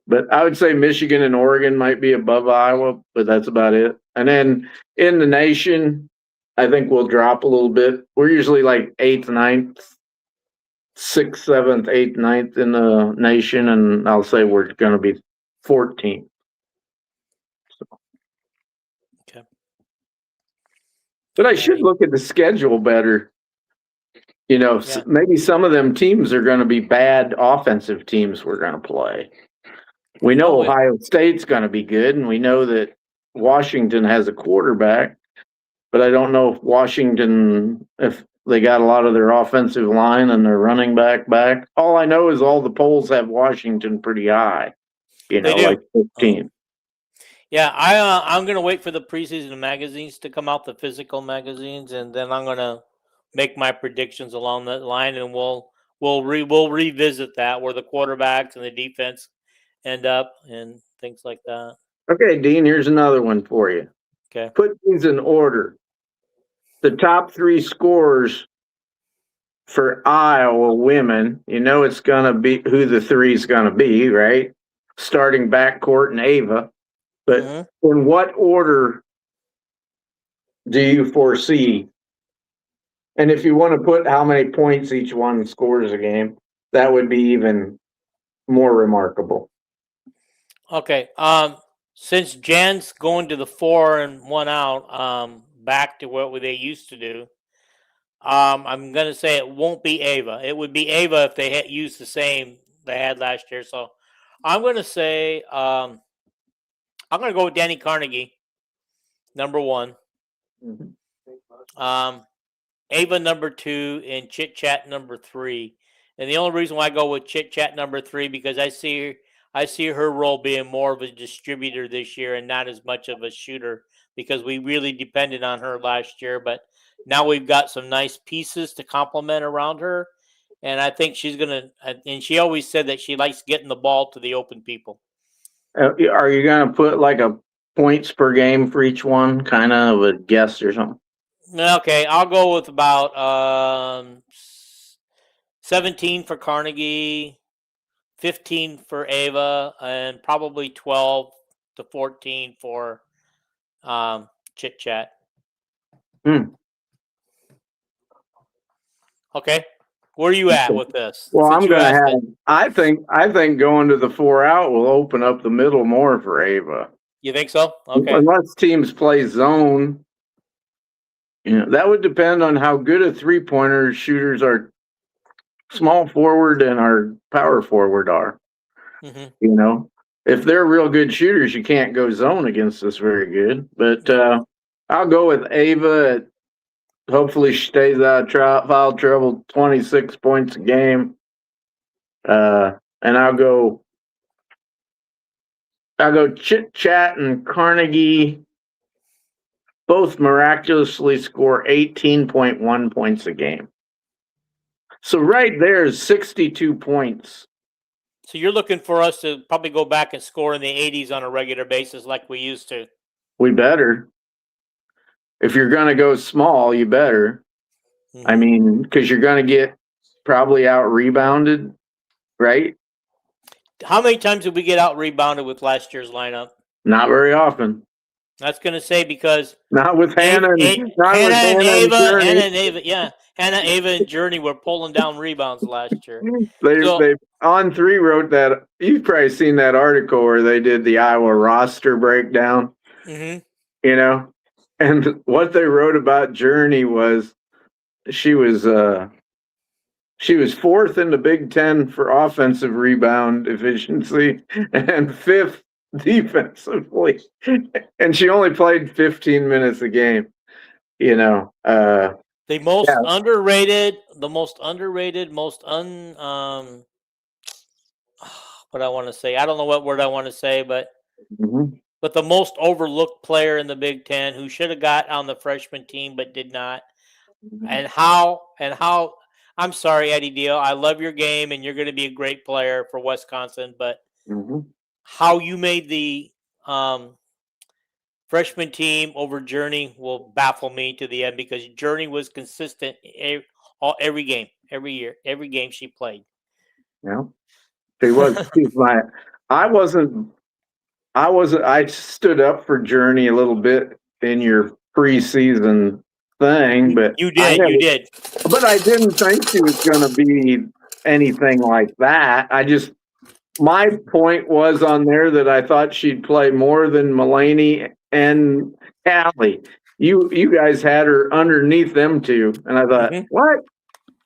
But I would say Michigan and Oregon might be above Iowa, but that's about it. And then in the nation, I think we'll drop a little bit. We're usually like 8th, 9th, 6th, 7th, 8th, 9th in the nation, and I'll say we're going to be 14th. Okay. But I should look at the schedule better. Maybe some of them teams are going to be bad offensive teams we're going to play. We know Ohio State's going to be good, and we know that Washington has a quarterback, but I don't know if they got a lot of their offensive line and their running back. All I know is all the polls have Washington pretty high, like 15. Yeah, I'm going to wait for the preseason magazines to come out, the physical magazines, and then I'm going to make my predictions along that line, and we'll revisit that, where the quarterbacks and the defense end up and things like that. Okay, Dean, here's another one for you. Okay. Put these in order. The top 3 scorers for Iowa women, it's going to be who the 3 is going to be, right? Starting backcourt and Ava. But in what order do you foresee? And if you want to put how many points each one scores a game, that would be even more remarkable. Okay. Since Jan's going to the 4 and 1 out, back to what they used to do, I'm going to say it won't be Ava. It would be Ava if they had used the same they had last year. So I'm going to say I'm going to go with Danny Carnegie, number 1. Ava number 2, and Chit Chat number 3. And the only reason why I go with Chit Chat number 3 because I see her role being more of a distributor this year and not as much of a shooter, because we really depended on her last year. But now we've got some nice pieces to complement around her. And I think she's going to, and she always said that she likes getting the ball to the open people. Are you going to put like a points per game for each one, kind of a guess or something? Okay, I'll go with about 17 for Carnegie, 15 for Ava, and probably 12 to 14 for Chit Chat. Okay. Where are you at with this? Well, Since I'm you going to asked have. it, I think going to the 4-out will open up the middle more for Ava. you think so? Okay. Unless teams play zone, that would depend on how good a 3-pointer shooters are. Small forward and our power forward are. Mm-hmm. If they're real good shooters, you can't go zone against us very good. But I'll go with Ava. Hopefully, she stays out of foul trouble. 26 points a game. And I'll go Chit Chat and Carnegie. Both miraculously score 18.1 points a game. So right there is 62 points. So you're looking for us to probably go back and score in the 80s on a regular basis like we used to. We better. If you're going to go small, you better. Mm-hmm. I mean, because you're going to get probably out rebounded, right? How many times did we get out rebounded with last year's lineup? Not very often. That's going to say because not with Hannah and Ava, yeah. Hannah, Ava, and Journey were pulling down rebounds last year. They On 3 wrote that. You've probably seen that article where they did the Iowa roster breakdown. Mm-hmm. And what they wrote about Journey was she was 4th in the Big Ten for offensive rebound efficiency and 5th defensively, and she only played 15 minutes a game. The most Yeah. underrated, what I want to say. I don't know what word I want to say, but but the most overlooked player in the Big Ten who should have got on the freshman team but did not. And how I'm sorry, Eddie Deal. I love your game and you're going to be a great player for Wisconsin, but how you made the freshman team over Journey will baffle me to the end because Journey was consistent every game, every year, every game she played. Yeah, she was. I stood up for Journey a little bit in your preseason thing, but you did. But I didn't think she was going to be anything like that. My point was on there that I thought she'd play more than Mulaney and Callie. You guys had her underneath them two, and I thought, what?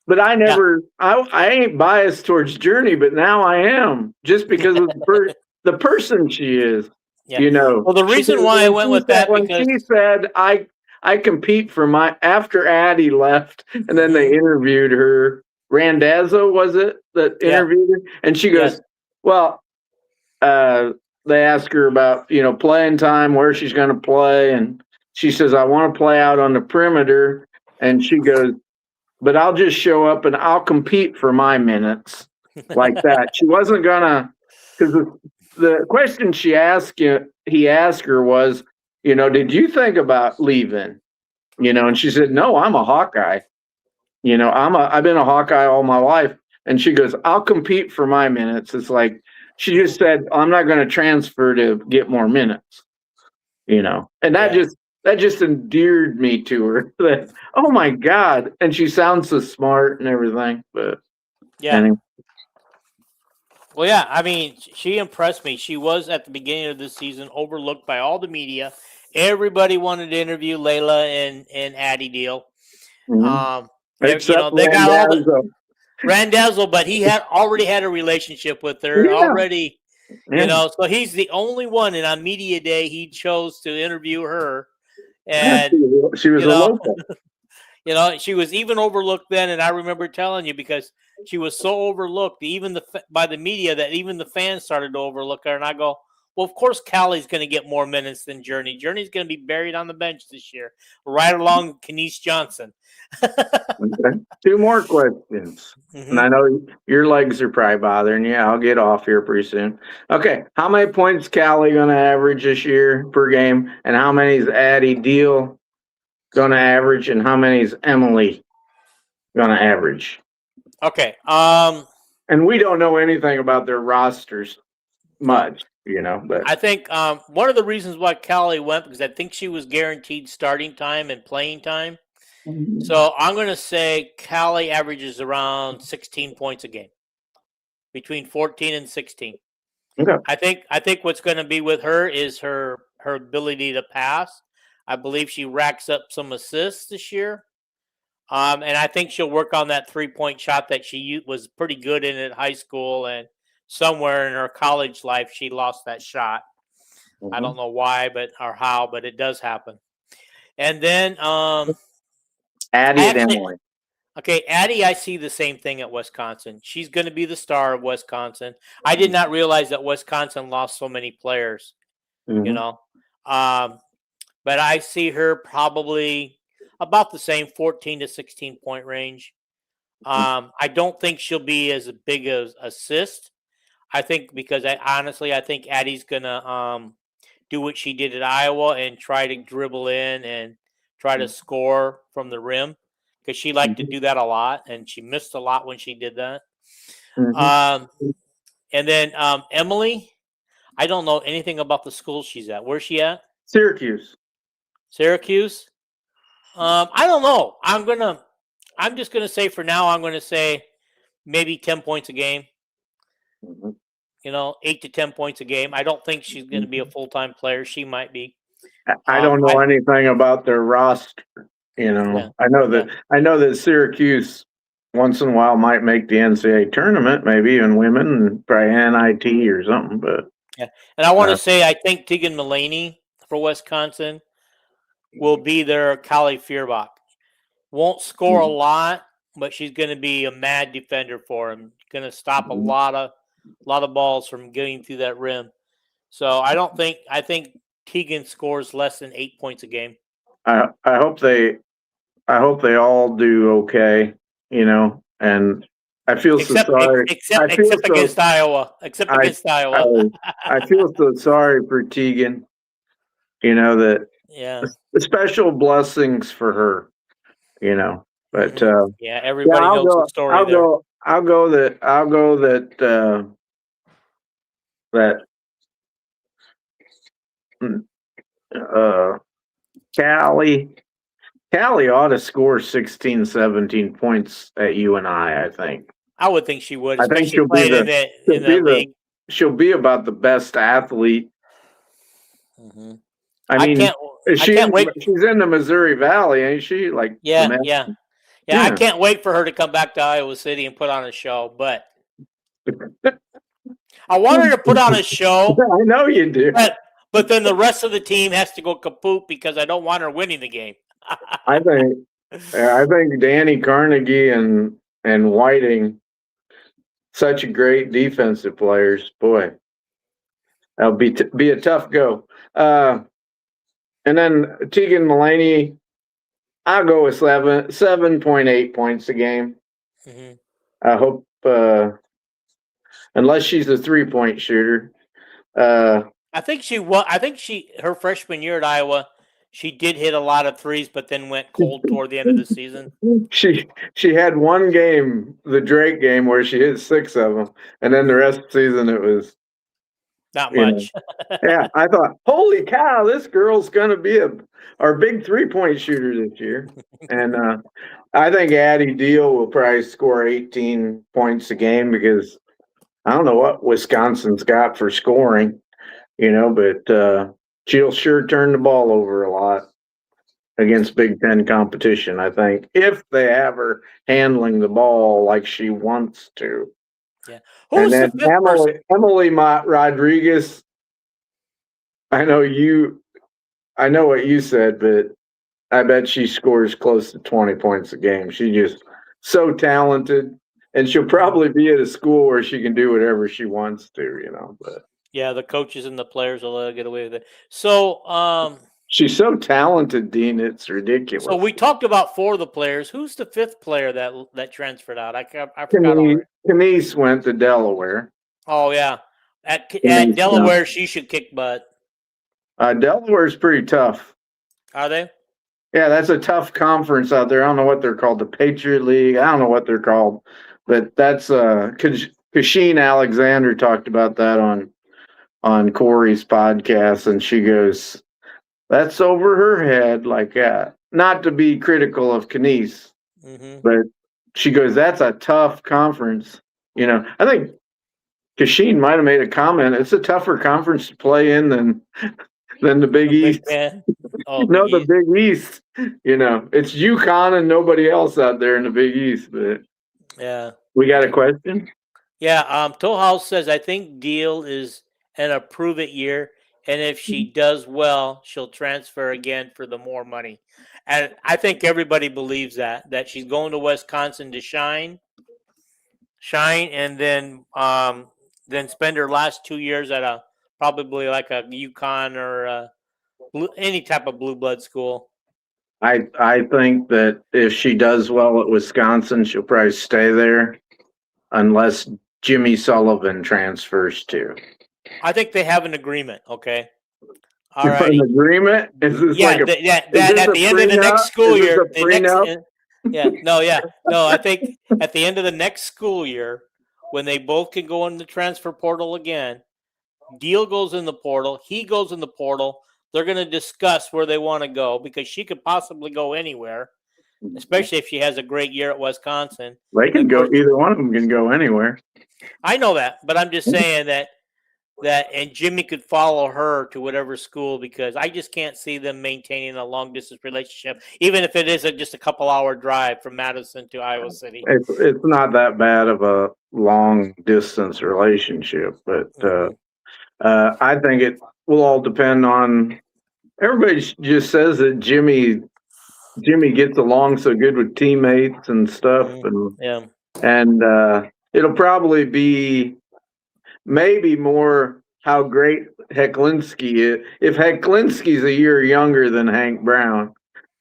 But I never. Yeah. I ain't biased towards Journey, but now I am just because of the person she is. Yeah. Well, the reason why I went with that when because she said I compete for after Addie left, and then they interviewed her. Randazzo was it that interviewed her, and she goes, "Well, they ask her about playing time, where she's going to play, and she says I want to play out on the perimeter, and she goes, but I'll just show up and I'll compete for my minutes like that." She wasn't gonna, because the question he asked her was, did you think about leaving? And she said, no, I'm a Hawkeye. I've been a Hawkeye all my life. And she goes, I'll compete for my minutes. It's like she just said, I'm not going to transfer to get more minutes. And that just endeared me to her. That, oh my God. And she sounds so smart and everything. But anyway. Well, yeah, I mean, she impressed me. She was at the beginning of this season overlooked by all the media. Everybody wanted to interview Layla and Addie Deal. Except they got all the Randazzo, but he already had a relationship with her already. So he's the only one, and on media day he chose to interview her. And she was a local. She was even overlooked then, and I remember telling you because she was so overlooked, even by the media, that even the fans started to overlook her. And I go, well, of course, Callie's going to get more minutes than Journey. Journey's going to be buried on the bench this year, right along with Kenise Johnson. Okay. 2 more questions, and I know your legs are probably bothering you. I'll get off here pretty soon. Okay, how many points Callie going to average this year per game, and how many is Addie Deal going to average, and how many is Emily going to average? Okay. And we don't know anything about their rosters much, But I think one of the reasons why Callie went, because I think she was guaranteed starting time and playing time. So I'm going to say Callie averages around 16 points a game, between 14 and 16. Okay. I think what's going to be with her is her ability to pass. I believe she racks up some assists this year. And I think she'll work on that 3-point shot that she was pretty good in at high school, and somewhere in her college life she lost that shot. Mm-hmm. I don't know why, or how, but it does happen. And then Addie and Emily. Okay, Addie, I see the same thing at Wisconsin. She's going to be the star of Wisconsin. I did not realize that Wisconsin lost so many players, you know. But I see her probably about the same 14 to 16 point range. I don't think she'll be as big as assist. I think because I think Addie's going to do what she did at Iowa and try to dribble in and try to score from the rim. Because she liked to do that a lot, and she missed a lot when she did that. And then Emily, I don't know anything about the school she's at. Where's she at? Syracuse. Syracuse? I don't know. I'm just gonna say for now, I'm gonna say maybe 10 points a game. 8 to 10 points a game. I don't think she's gonna be a full-time player. She might be. I don't know anything about their roster. I know that Syracuse once in a while might make the NCAA tournament, maybe even women, and probably NIT or something. But yeah, and I want to say I think Tegan Mulaney for Wisconsin will be their Callie Feuerbach. Won't score a lot, but she's going to be a mad defender for him. Going to stop a lot of balls from getting through that rim. So I think Tegan scores less than 8 points a game. I hope they all do okay, and I feel so sorry. Except against Iowa. I feel so sorry for Tegan. That the special blessings for her. But everybody knows the story. I'll go that Callie ought to score 16, 17 points at UNI, I think. I would think she would. I think she'll be she'll be about the best athlete. I mean, she's in the Missouri Valley, ain't she? Yeah. I can't wait for her to come back to Iowa City and put on a show, but I want her to put on a show. I know you do. But then the rest of the team has to go kaput because I don't want her winning the game. I think Danny Carnegie and Whiting, such great defensive players. Boy, that'll be a tough go. And then Tegan Mulaney, I'll go with 7.8 points a game. I hope, unless she's a 3-point shooter. I think her freshman year at Iowa, she did hit a lot of threes, but then went cold toward the end of the season. She had one game, the Drake game, where she hit 6 of them, and then the rest of the season it was not much. Yeah, I thought, holy cow, this girl's gonna be our big 3-point shooter this year. And I think Addie Deal will probably score 18 points a game because I don't know what Wisconsin's got for scoring, but she'll sure turn the ball over a lot against Big Ten competition, I think, if they have her handling the ball like she wants to. Yeah. And then Emily Mott Rodriguez, I know what you said, but I bet she scores close to 20 points a game. She's just so talented, and she'll probably be at a school where she can do whatever she wants to, but yeah, the coaches and the players will let her get away with it. So she's so talented, Dean, it's ridiculous. So we talked about 4 of the players. Who's the 5th player that transferred out? I forgot already. Kenise went to Delaware. Oh yeah, at Delaware, she should kick butt. Delaware's pretty tough. Are they? Yeah, that's a tough conference out there. I don't know what they're called, the Patriot League. I don't know what they're called, but that's Kasheen Alexander talked about that on Corey's podcast, and she goes, "That's over her head like that." not to be critical of Knies, but she goes, "That's a tough conference." I think Kashin might have made a comment. It's a tougher conference to play in than the Big East. Oh, No, the Big East. It's UConn and nobody else out there in the Big East. But yeah, we got a question. Yeah, Toll House says, I think Deal is an approve it year, and if she does well, she'll transfer again for the more money. And I think everybody believes that she's going to Wisconsin to shine, and then spend her last 2 years at a probably like a UConn or any type of blue blood school. I think that if she does well at Wisconsin, she'll probably stay there, unless Jimmy Sullivan transfers too. I think they have an agreement. Okay. All right. An agreement? Is this at the end of the next school year, no. I think at the end of the next school year, when they both can go in the transfer portal again, Deal goes in the portal, he goes in the portal. They're going to discuss where they want to go because she could possibly go anywhere, especially if she has a great year at Wisconsin. They can go. Either one of them can go anywhere. I know that, but I'm just saying that and Jimmy could follow her to whatever school because I just can't see them maintaining a long distance relationship, even if it is just a couple hour drive from Madison to Iowa City. It's not that bad of a long distance relationship, but I think it will all depend on. Everybody just says that Jimmy gets along so good with teammates and stuff, and it'll probably be maybe more how great Hecklinski is. If Hecklinski's a year younger than Hank Brown,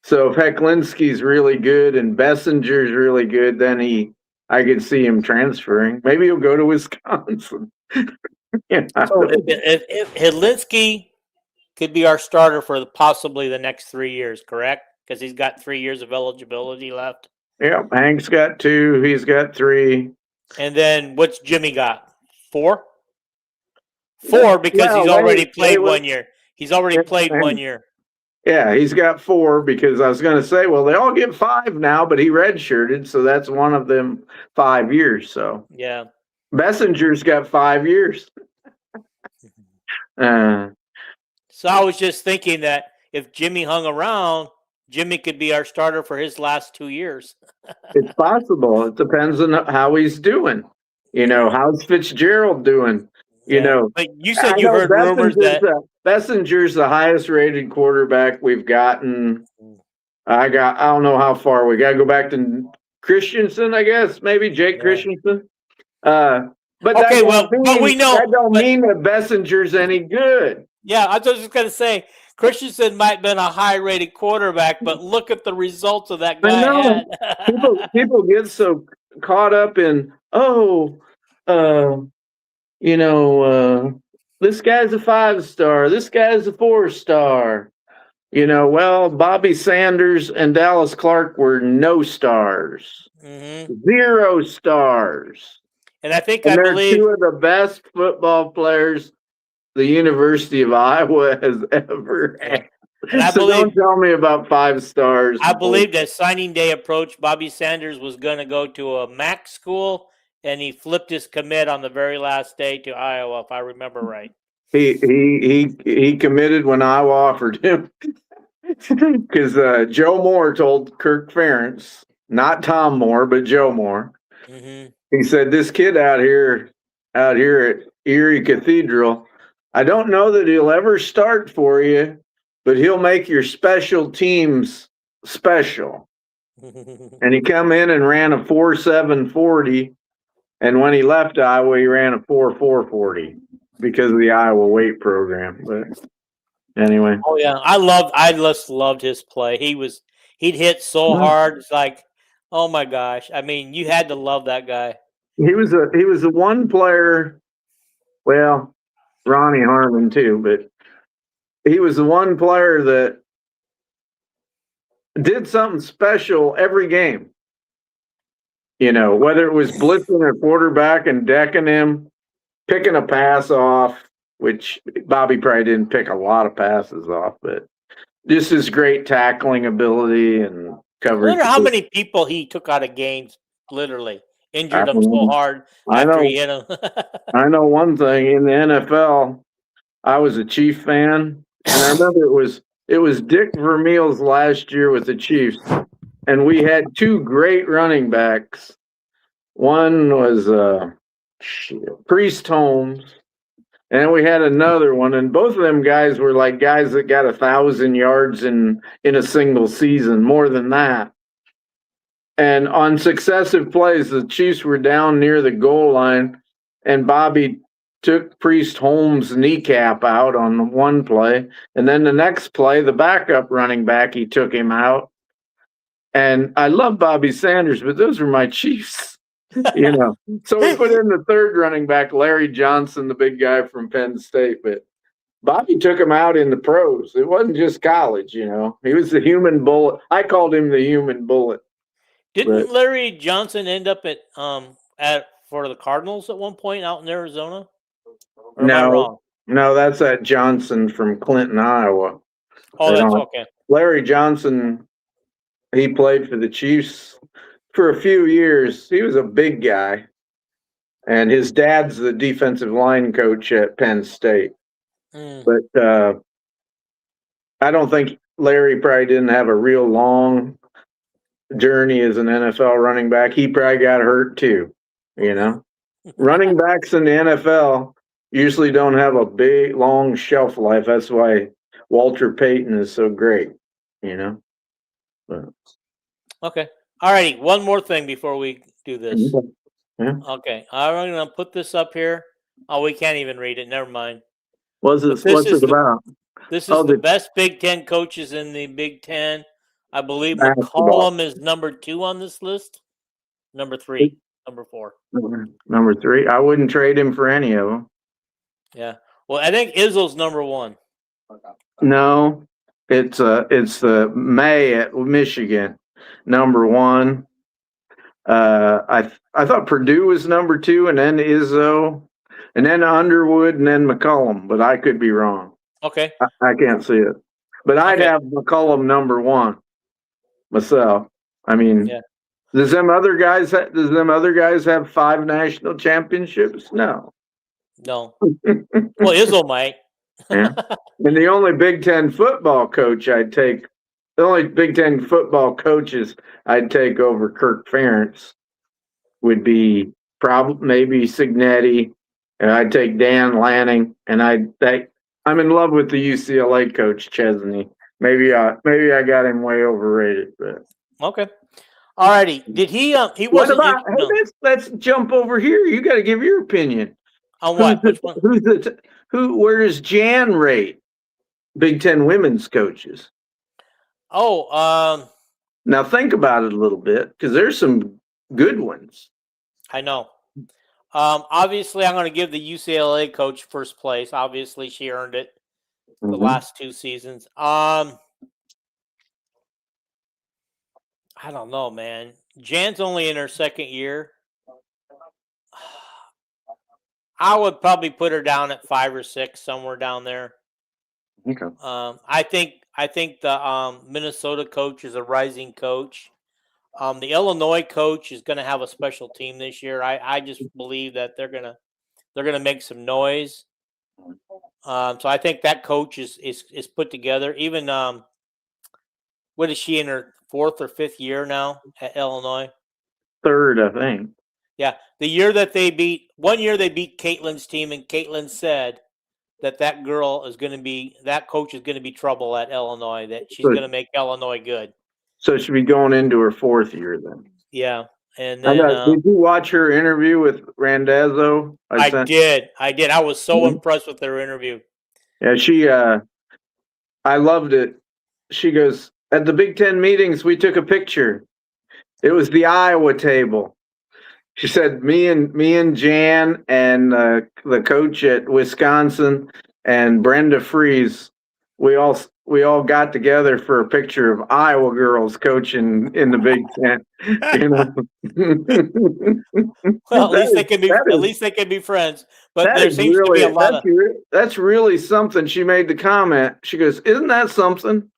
so if Hecklinski's really good and Bessinger's really good, then I could see him transferring. Maybe he'll go to Wisconsin. So if Hecklinski could be our starter for possibly the next 3 years, correct? Because he's got 3 years of eligibility left. Yeah, Hank's got 2. He's got 3. And then what's Jimmy got? 4? 4 because he's already played 1 year. He's already played 1 year. Yeah, he's got 4 because I was going to say, well, they all get 5 now, but he redshirted, so that's one of them 5 years. So yeah, Bessinger's got 5 years. So I was just thinking that if Jimmy hung around, Jimmy could be our starter for his last 2 years. It's possible. It depends on how he's doing. How's Fitzgerald doing? But you said you heard rumors that Bessinger's the highest rated quarterback we've gotten. I don't know how far we got to go back to Christensen, I guess, maybe Jake Christensen. But okay, but we know that don't mean that Bessinger's any good. Yeah, I was just going to say Christensen might have been a high-rated quarterback, but look at the results of that guy. People get so caught up in this guy's a 5-star, this guy's a 4-star. Bobby Sanders and Dallas Clark were no stars, 0 stars. And I believe they're 2 of the best football players the University of Iowa has ever had. And don't tell me about 5 stars. I believe that signing day approached, Bobby Sanders was going to go to a MAC school, and he flipped his commit on the very last day to Iowa, if I remember right. He committed when Iowa offered him, because Joe Moore told Kirk Ferentz, not Tom Moore, but Joe Moore. He said, "This kid out here at Erie Cathedral, I don't know that he'll ever start for you, but he'll make your special teams special." And he come in and ran a 4.740, and when he left Iowa, he ran a 4.440 because of the Iowa weight program. But anyway. Oh yeah, I just loved his play. He'd hit so hard. It's like, oh my gosh. I mean, you had to love that guy. He was a one player. Well, Ronnie Harmon too, but he was the one player that did something special every game. Whether it was blitzing a quarterback and decking him, picking a pass off, which Bobby probably didn't pick a lot of passes off, but just his great tackling ability and I coverage. wonder how many people he took out of games, literally injured them so know. hard I after he know. hit them. I know one thing in the NFL. I was a Chief fan, and I remember it was Dick Vermeil's last year with the Chiefs, and we had two great running backs. One was Priest Holmes, and we had another one, and both of them guys were like guys that got 1,000 yards in a single season, more than that. And on successive plays, the Chiefs were down near the goal line, and Bobby took Priest Holmes' kneecap out on one play, and then the next play, the backup running back, he took him out. And I love Bobby Sanders, but those were my Chiefs, you know. So we put in the third running back, Larry Johnson, the big guy from Penn State, but Bobby took him out in the pros. It wasn't just college, you know. He was the human bullet. I called him the human bullet. Didn't Larry Johnson end up at for the Cardinals at one point out in Arizona? Or am I wrong? No, that's that Johnson from Clinton, Iowa. Oh, that's okay. Larry Johnson, he played for the Chiefs for a few years. He was a big guy, and his dad's the defensive line coach at Penn State. But I don't think Larry probably didn't have a real long journey as an NFL running back. He probably got hurt too, you know. Running backs in the NFL usually don't have a big, long shelf life. That's why Walter Payton is so great, you know. But. Okay. All righty. One more thing before we do this. Yeah. Okay. I'm going to put this up here. Oh, we can't even read it. Never mind. What's it about? This is the best Big Ten coaches in the Big Ten. I believe McCollum is number 2 on this list. Number 3. Number 4. Number 3. I wouldn't trade him for any of them. Yeah. Well, I think Izzo's number 1. No, it's the May at Michigan, number 1. I thought Purdue was number 2, and then Izzo, and then Underwood, and then McCollum, but I could be wrong. Okay. I can't see it, but I'd have McCollum number 1 myself. I mean, yeah. Does them other guys have 5 national championships? No. Well, Izzo might. Yeah. And the only Big Ten football coach the only Big Ten football coaches I'd take over Kirk Ferentz would be maybe Signetti, and I'd take Dan Lanning, and I'm in love with the UCLA coach Chesney. Maybe I got him way overrated, but okay. All righty. Did he wasn't what about, let's jump over here. You got to give your opinion. On what? Which one? Where does Jan rate Big Ten women's coaches? Oh, now think about it a little bit, because there's some good ones. I know. Obviously, I'm going to give the UCLA coach first place. Obviously, she earned it the last 2 seasons. I don't know, man. Jan's only in her 2nd year. I would probably put her down at 5 or 6, somewhere down there. Okay. I think the Minnesota coach is a rising coach. The Illinois coach is going to have a special team this year. I just believe that they're gonna make some noise. So I think that coach is put together. Even what is she in her 4th or 5th year now at Illinois? 3rd, I think. Yeah, the year that they beat Caitlin's team, and Caitlin said that girl is going to be, that coach is going to be trouble at Illinois. That she's going to make Illinois good. So she'll be going into her 4th year then. Yeah, and then did you watch her interview with Randazzo? I did. I was so impressed with her interview. Yeah, I loved it. She goes, at the Big Ten meetings, we took a picture. It was the Iowa table. She said, me and Jan and the coach at Wisconsin and Brenda Fries, we all got together for a picture of Iowa girls coaching in the Big Ten. You know? Well, at least they can be friends. But there seems to be a lot of. That's really something. She made the comment. She goes, "Isn't that something?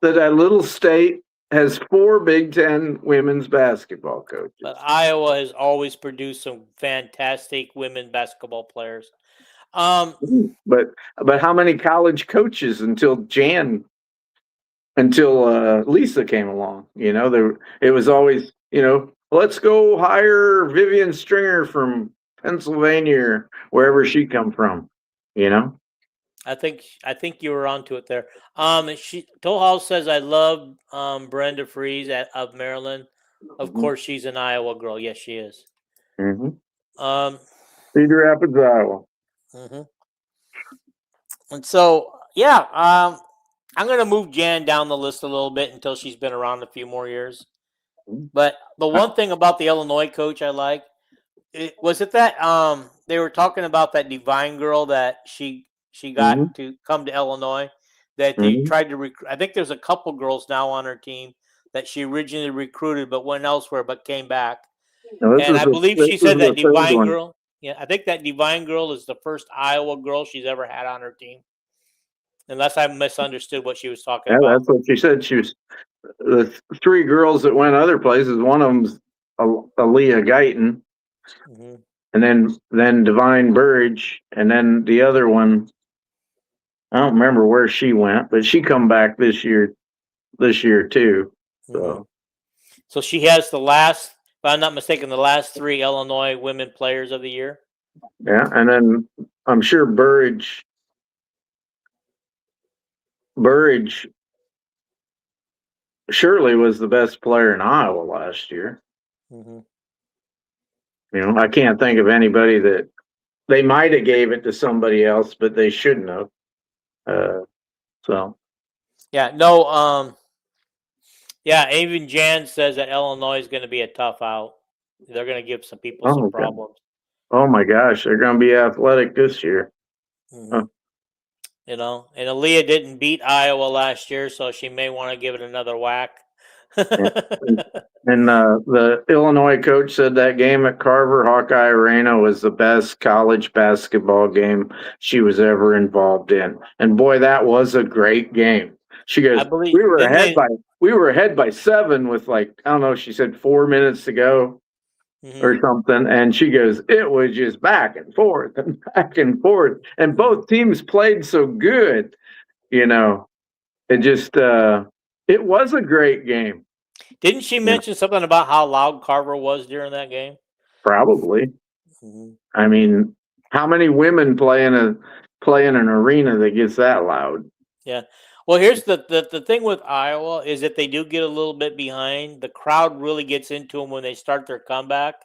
that little state has 4 Big Ten women's basketball coaches. But Iowa has always produced some fantastic women basketball players. But how many college coaches until Lisa came along? It was always, let's go hire Vivian Stringer from Pennsylvania or wherever she come from. I think you were onto it there. Tollhouse says I love Brenda Fries of Maryland. Of course, she's an Iowa girl. Yes, she is. Mm-hmm. Cedar Rapids, Iowa. Mm-hmm. And so, yeah, I'm going to move Jan down the list a little bit until she's been around a few more years. But the one thing about the Illinois coach I like was that they were talking about that Divine girl that she got to come to Illinois, that they tried to recruit. I think there's a couple girls now on her team that she originally recruited but went elsewhere but came back. And I believe she said that Divine girl. Yeah, I think that Divine girl is the first Iowa girl she's ever had on her team. Unless I misunderstood what she was talking about. That's what she said. She was the 3 girls that went other places. One of them's Aaliyah Guyton, and then Divine Burridge, and then the other one, I don't remember where she went, but she come back this year too. So she has the last, if I'm not mistaken, the last 3 Illinois women players of the year. Yeah, and then I'm sure Burridge surely was the best player in Iowa last year. I can't think of anybody that they might have gave it to somebody else, but they shouldn't have. Even Jan says that Illinois is going to be a tough out. They're going to give some people some problems. Oh my gosh, they're going to be athletic this year. And Aaliyah didn't beat Iowa last year, so she may want to give it another whack. And the Illinois coach said that game at Carver Hawkeye Arena was the best college basketball game she was ever involved in. And boy, that was a great game. She goes, we were ahead by 7 with I don't know, she said 4 minutes to go or something. And she goes, it was just back and forth and back and forth. And both teams played so good, it just, it was a great game. Didn't she mention something about how loud Carver was during that game? Probably. I mean, how many women play in an arena that gets that loud? Yeah. Well, here's the thing with Iowa is that they do get a little bit behind. The crowd really gets into them when they start their comeback.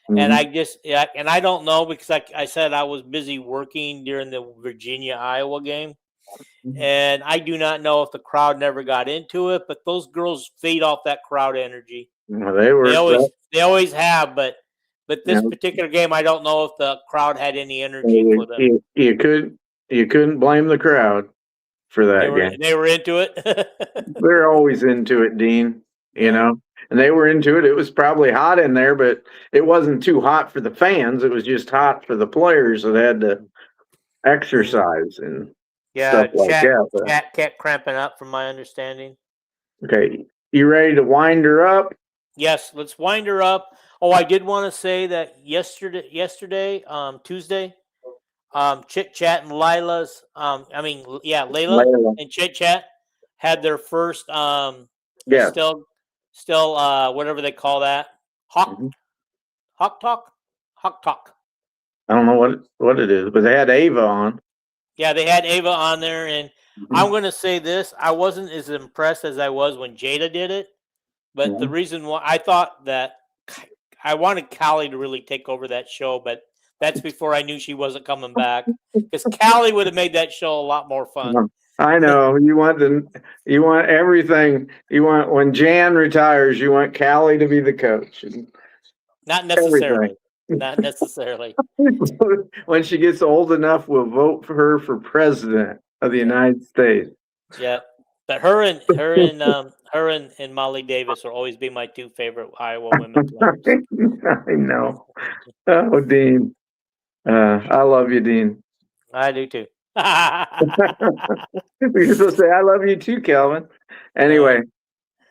And I don't know because I said I was busy working during the Virginia-Iowa game. And I do not know if the crowd never got into it, but those girls feed off that crowd energy. They always have, but this particular game, I don't know if the crowd had any energy for them. You couldn't blame the crowd for that game. They were into it. They're always into it, Dean. And they were into it. It was probably hot in there, but it wasn't too hot for the fans. It was just hot for the players that had to exercise and. Yeah, Chat kept cramping up from my understanding. Okay. You ready to wind her up? Yes, let's wind her up. Oh, I did want to say that yesterday, Tuesday, Chit Chat and Layla and Chit Chat had their first still whatever they call that. Hawk Talk. I don't know what it is, but they had Ava on. Yeah, they had Ava on there, and I'm going to say this. I wasn't as impressed as I was when Jada did it, but the reason why I thought that I wanted Callie to really take over that show, but that's before I knew she wasn't coming back, because Callie would have made that show a lot more fun. I know. You want everything. You want, when Jan retires, you want Callie to be the coach. Not necessarily. Not necessarily. When she gets old enough, we'll vote for her for president of the United States. Yeah, but her and Molly Davis will always be my 2 favorite Iowa women players. I know. Oh, Dean. I love you, Dean. I do too. You're supposed to say, I love you too, Calvin. Anyway,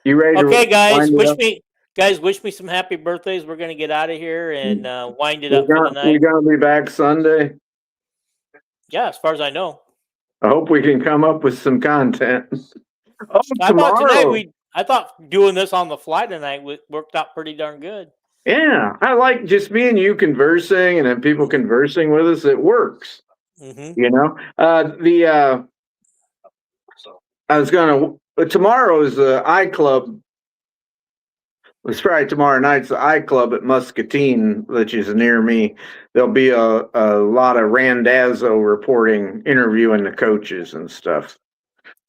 you ready to Okay, guys, wind it up? wish me some happy birthdays. We're gonna get out of here and wind it We're up for the gonna, we're night. gonna be back Sunday. Yeah, as far as I know. I hope we can come up with some content. Oh, I thought tomorrow. I thought doing this on the fly tonight worked out pretty darn good. Yeah, I like just me and you conversing and then people conversing with us. It works. Mm-hmm. You know, I was tomorrow's the iClub. It's Friday tomorrow night's the iClub at Muscatine, which is near me. There'll be a lot of Randazzo reporting, interviewing the coaches and stuff.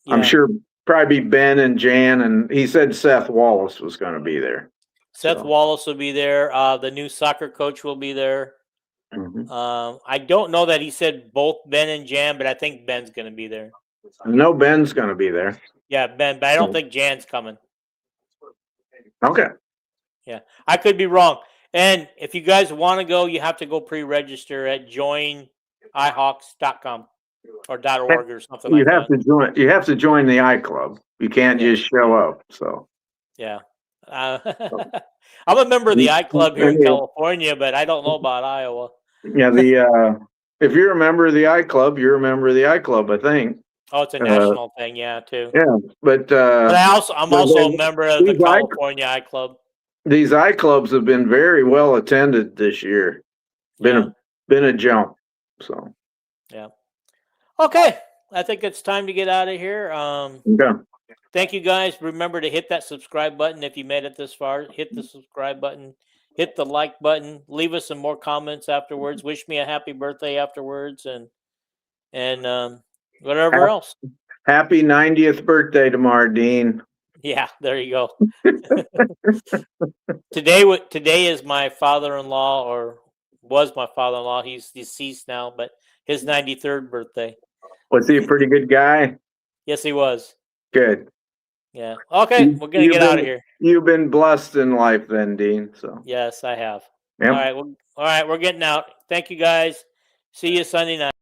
Yeah. I'm sure probably Ben and Jan, and he said Seth Wallace was going to be there. Seth Wallace will be there. The new soccer coach will be there. Mm-hmm. I don't know that he said both Ben and Jan, but I think Ben's going to be there. I know Ben's going to be there. Yeah, Ben, but I don't think Jan's coming. Okay. Yeah, I could be wrong. And if you guys want to go, you have to go pre-register at joinihawks.com or .org or something like that. You have to join the iClub. You can't just show up. So. Yeah. I'm a member of the iClub here in California, but I don't know about Iowa. Yeah, if you're a member of the iClub, you're a member of the iClub, I think. Oh, it's a national thing, yeah, too. Yeah, but I'm also a member of the California iClub. These iClubs have been very well attended this year. Been a jump. So yeah. Okay, I think it's time to get out of here. Okay. Thank you guys. Remember to hit that subscribe button if you made it this far. Hit the subscribe button. Hit the like button. Leave us some more comments afterwards. Wish me a happy birthday afterwards, and whatever else. Happy 90th birthday tomorrow, Dean. Yeah, there you go. Today is my father-in-law, or was my father-in-law. He's deceased now, but his 93rd birthday. Was he a pretty good guy? Yes, he was. Good. Yeah. Okay, we're gonna get out of here. You've been blessed in life, then, Dean. So. Yes, I have. Yep. All right. We're getting out. Thank you, guys. See you Sunday night.